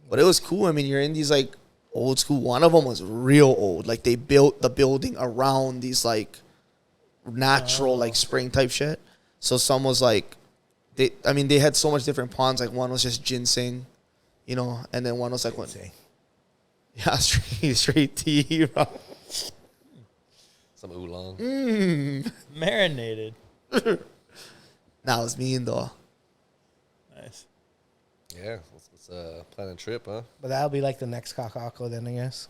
But it was cool. I mean, you're in these like old school. One of them was real old. Like they built the building around these like natural like spring type shit. So some was like they had so much different ponds. Like one was just ginseng, you know, and then one was like what? Yeah, straight tea, bro. Some oolong. Marinated. That was mean though. Nice. Yeah, let's plan a trip, huh? But that'll be like the next Kakako then, I guess.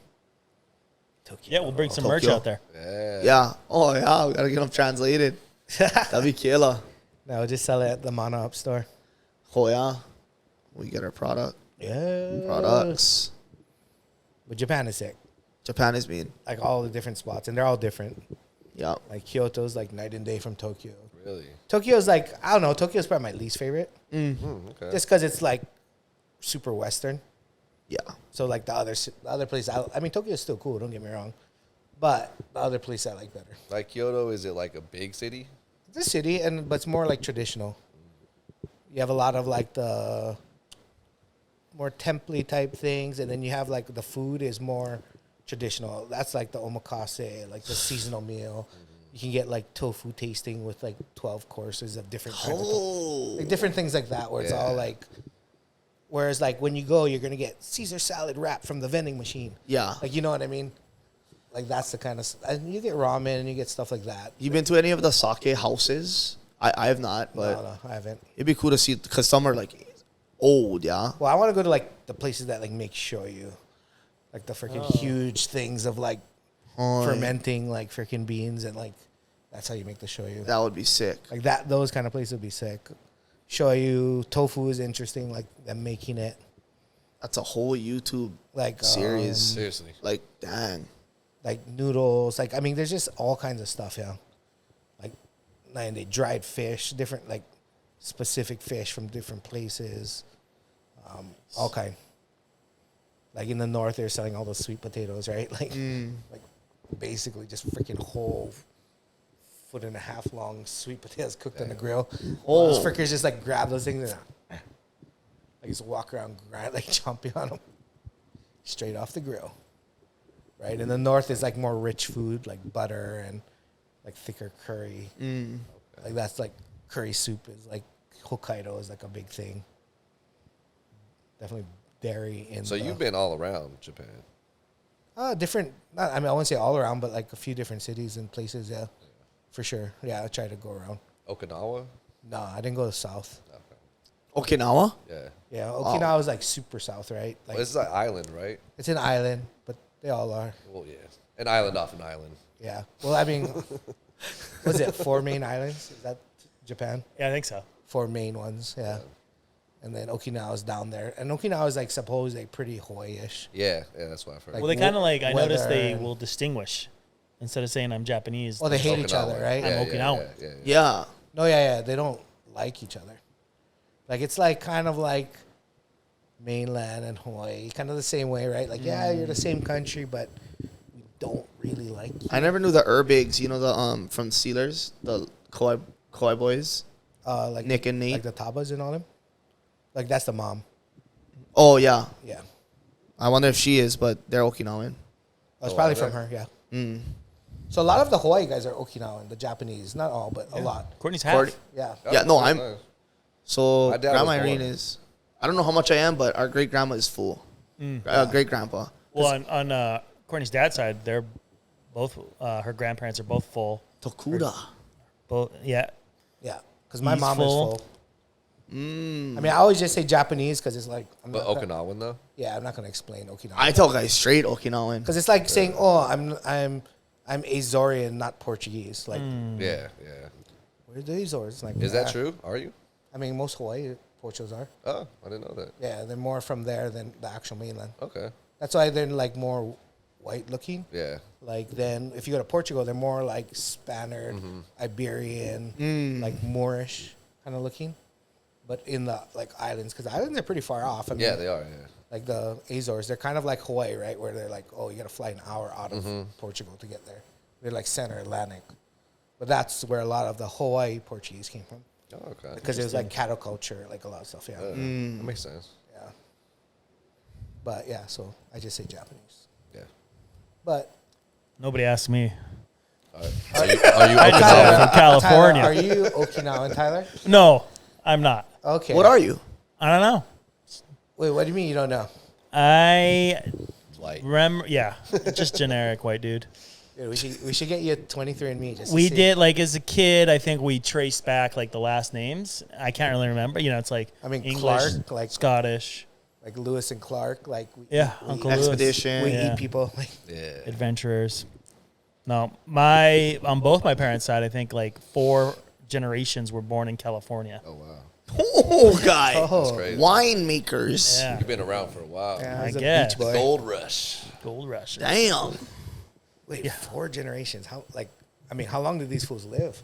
Yeah, we'll bring some merch Tokyo. out there. Yeah. Yeah. Oh yeah, we gotta get them translated. That'd be killer. No, we'll just sell it at the Mono Up store. Oh yeah. We get our Yeah. products. But Japan is sick. Japan is mean. Like all the different spots, and they're all different. Yeah. Like Kyoto's like night and day from Tokyo. Really? Tokyo's like, I don't know, Tokyo's probably my least favorite. Okay. Just because it's like super Western. Yeah. So like the other place, I mean, Tokyo's still cool, don't get me wrong. But the other place I like better. Like Kyoto, is it like a big city? It's a city, but it's more like traditional. You have a lot of like the more temple type things, and then you have like the food is more traditional. That's like the omakase, like the seasonal meal. You can get like tofu tasting with like 12 courses of different kinds of like different things like that, where it's all like. Whereas like when you go, you're gonna get Caesar salad wrap from the vending machine. Yeah. Like you know what I mean. Like that's the kind of and you get ramen and you get stuff like that. You been to any of the sake houses? I have not, but No, I haven't. it'd be cool to see because some are like old, yeah. Well, I want to go to like the places that like make shoyu, like the freaking huge things of like fermenting like freaking beans and like that's how you make the shoyu. That would be sick. Like that, those kind of places would be sick. Shoyu, tofu is interesting, like them making it. That's a whole YouTube Like series. Seriously. Like, dang. like noodles. Like I mean, there's just all kinds of stuff. Yeah, like and they dried fish, different like specific fish from different places. All kind. Like in the north, they're selling all those sweet potatoes, right? Like, like basically just freaking whole 1.5 foot long sweet potatoes cooked on the grill. Those frickers just like grab those things and like just walk around, grind, like chomping on them straight off the grill. Right? In the north is like more rich food, like butter and like thicker curry. Like that's like curry soup is like Hokkaido is like a big thing. Definitely dairy in. So you've been all around Japan. Different. Not, I mean, I wouldn't say all around, but like a few different cities and places. Yeah, for sure. Yeah, I try to go around. Okinawa? No, I didn't go to south. Okinawa? Yeah. Yeah, Okinawa is like super south, right? Like Well, it's an island, right? it's an island, but they all are. Well, yeah. An island off an island. Yeah. Well, I mean, was it 4 main islands? Is that Japan? Yeah, I think so. 4 main ones. Yeah. And then Okinawa's down there, and Okinawa is like supposedly pretty Hawaii-ish. Yeah, that's what I've heard. Like, Well, they kind of like, I noticed they weather. will distinguish. Instead of saying I'm Japanese. Well, they hate Okinawa. each other, right? I'm Okinawan. Yeah. Yeah. No, yeah, they don't like each other. Like it's like kind of like mainland and Hawaii, kind of the same way, right? Like yeah, you're the same country, but we don't really like you. I never knew the Urbigs, you know, the from Steelers, the Koi boys. Like Nick and Nate. like the Tabas and all them. Like that's the mom. Oh, yeah. Yeah, I wonder if she is, but they're Okinawan. it's Oh, probably are from they? her. Yeah. Mm. So a lot of the Hawaii guys are Okinawan, the Japanese, not all, but a lot. Court's half. Courtney- Yeah. Yeah, no, that's I'm- nice. So My dad Grandma was Irene born. is, I don't know how much I am, but our great grandma is full. Great grandpa. Well, on Courtney's dad's side, they're both, her grandparents are both full. Tokuda. Both, yeah. Yeah. Because my He's mom full. is full. I mean, I always just say Japanese because it's like I'm But not gonna- Okinawan, though? yeah, I'm not gonna explain Okinawa. I tell guys straight Okinawan. Because it's like saying, "Oh, I'm Azorian, not Portuguese." Like, Yeah. where are the Azores? Like, Is that true? Are you? I mean, most Hawaii Portuguese are. Oh, I didn't know that. Yeah, they're more from there than the actual mainland. Okay. That's why they're like more white looking. Yeah. Like then, if you go to Portugal, they're more like Spaniard, Iberian, like Moorish kind of looking. But in the like islands, because islands are pretty far off. I mean, Yeah, they are. Yeah. like the Azores, they're kind of like Hawaii, right? Where they're like, oh, you got to fly an hour out of Portugal to get there. They're like center Atlantic. But that's where a lot of the Hawaii Portuguese came from. Oh, okay. Because it was like cattle culture, like a lot of stuff, yeah. That makes sense. Yeah. But yeah, so I just say Japanese. Yeah. But Nobody asked me. Are you I just Okinawan? from California. Tyler, are you Okinawan, Tyler? No, I'm not. Okay. What are you? I don't know. Wait, what do you mean you don't know? I White. yeah, just generic white dude. Dude, we should get you a 23andMe. Just to We see. did, like, as a kid, I think we traced back, like, the last names. I can't really remember. You know, it's like I mean, English, Clark, like- Scottish. Like Lewis and Clark. Like Yeah, we Uncle eat, Lewis. Expedition. we Yeah. eat people. Like, Yeah. Adventurers. No, on both my parents' side, I think, like, 4 generations were born in California. Oh wow. Oh, guy. That's oh, crazy. Winemakers. Yeah, You've been around for a while. yeah, I he's a guess. beach boy. Gold rush. gold rush. Damn. Wait, 4 generations? How? Like, I mean, how long did these fools live?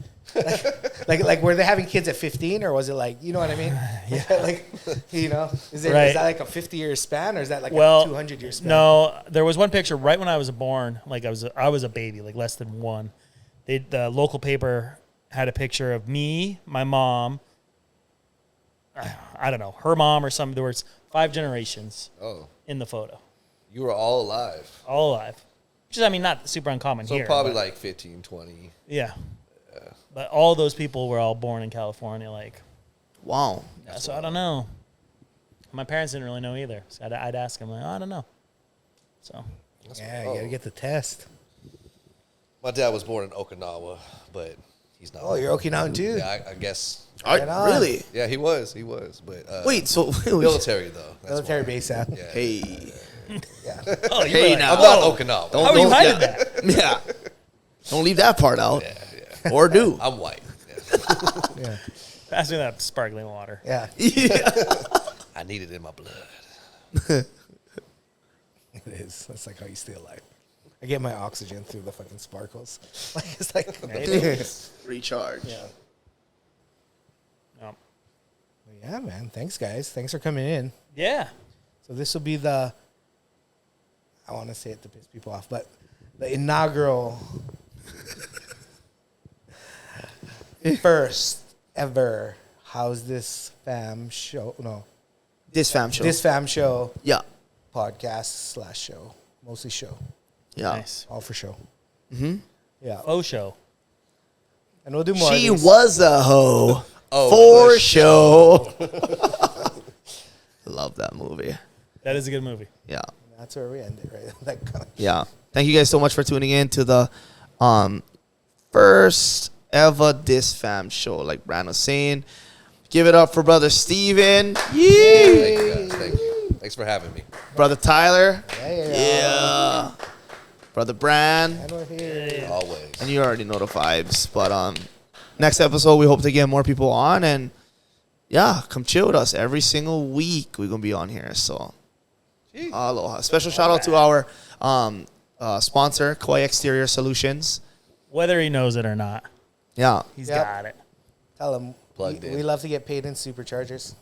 like, were they having kids at 15, or was it like, you know what I mean? Yeah. Like, you know, is Right. that like a 50-year span, or is that like a Well, 200-year span? No, there was one picture right when I was born. Like, I was a baby, like less than 1. The local paper had a picture of me, my mom. I don't know, her mom or something. There was 5 generations Oh, in the photo, you were all alive. all alive. Which is, I mean, not super uncommon So here. probably but- like 15, 20. yeah. But all those people were all born in California. Like, Wow. so I don't know. My parents didn't really know either. So I'd ask them, like, I don't know. So Yeah, you gotta get the test. My dad was born in Okinawa, but he's not. Oh, you're Okinawan too? Yeah, I guess. Right on. Really? Yeah, he was. But Wait, so military though. That's Military why. base, yeah. Yeah. Hey. Yeah. oh, you Hey, were like, now. I'm not Okinawa. how are you Don't- hiding yeah. that? Yeah. Don't leave that part out. Yeah, yeah. Or do. I'm white. Yeah. Yeah. Pass me that sparkling water. Yeah. Yeah. I need it in my blood. It is. That's like how you stay alive. I get my oxygen through the fucking sparkles. Like, it's like, Recharge. yeah. No. Yeah, man. Thanks, guys. Thanks for coming in. Yeah. So this will be I want to say it to piss people off, but the inaugural first ever How's This Fam Show? No, DisFamShow. This Fam Show Yeah. podcast / show. Mostly show. Yeah. Nice. All for show. Mm-hmm. Yeah. Faux show. And we'll do more. She of these. was a hoe. Oh, For for show. Love that movie. That is a good movie. Yeah. That's where we end it, right? That kind of- Yeah. Thank you guys so much for tuning in to the first ever DisFam show. Like Brand was saying, give it up for brother Steven. Thank you guys. Thank you. Thanks for having me. Brother Tyler. Yeah. Yeah. Brother Brand. And we're here. Always. And you already know the vibes. But next episode, we hope to get more people on. And yeah, come chill with us every single week. We're going to be on here. So aloha. Special shout out to our sponsor, Koi Exterior Solutions. Whether he knows it or not, Yeah. he's Yep. got it. Tell them Plugged we in. love to get paid in superchargers.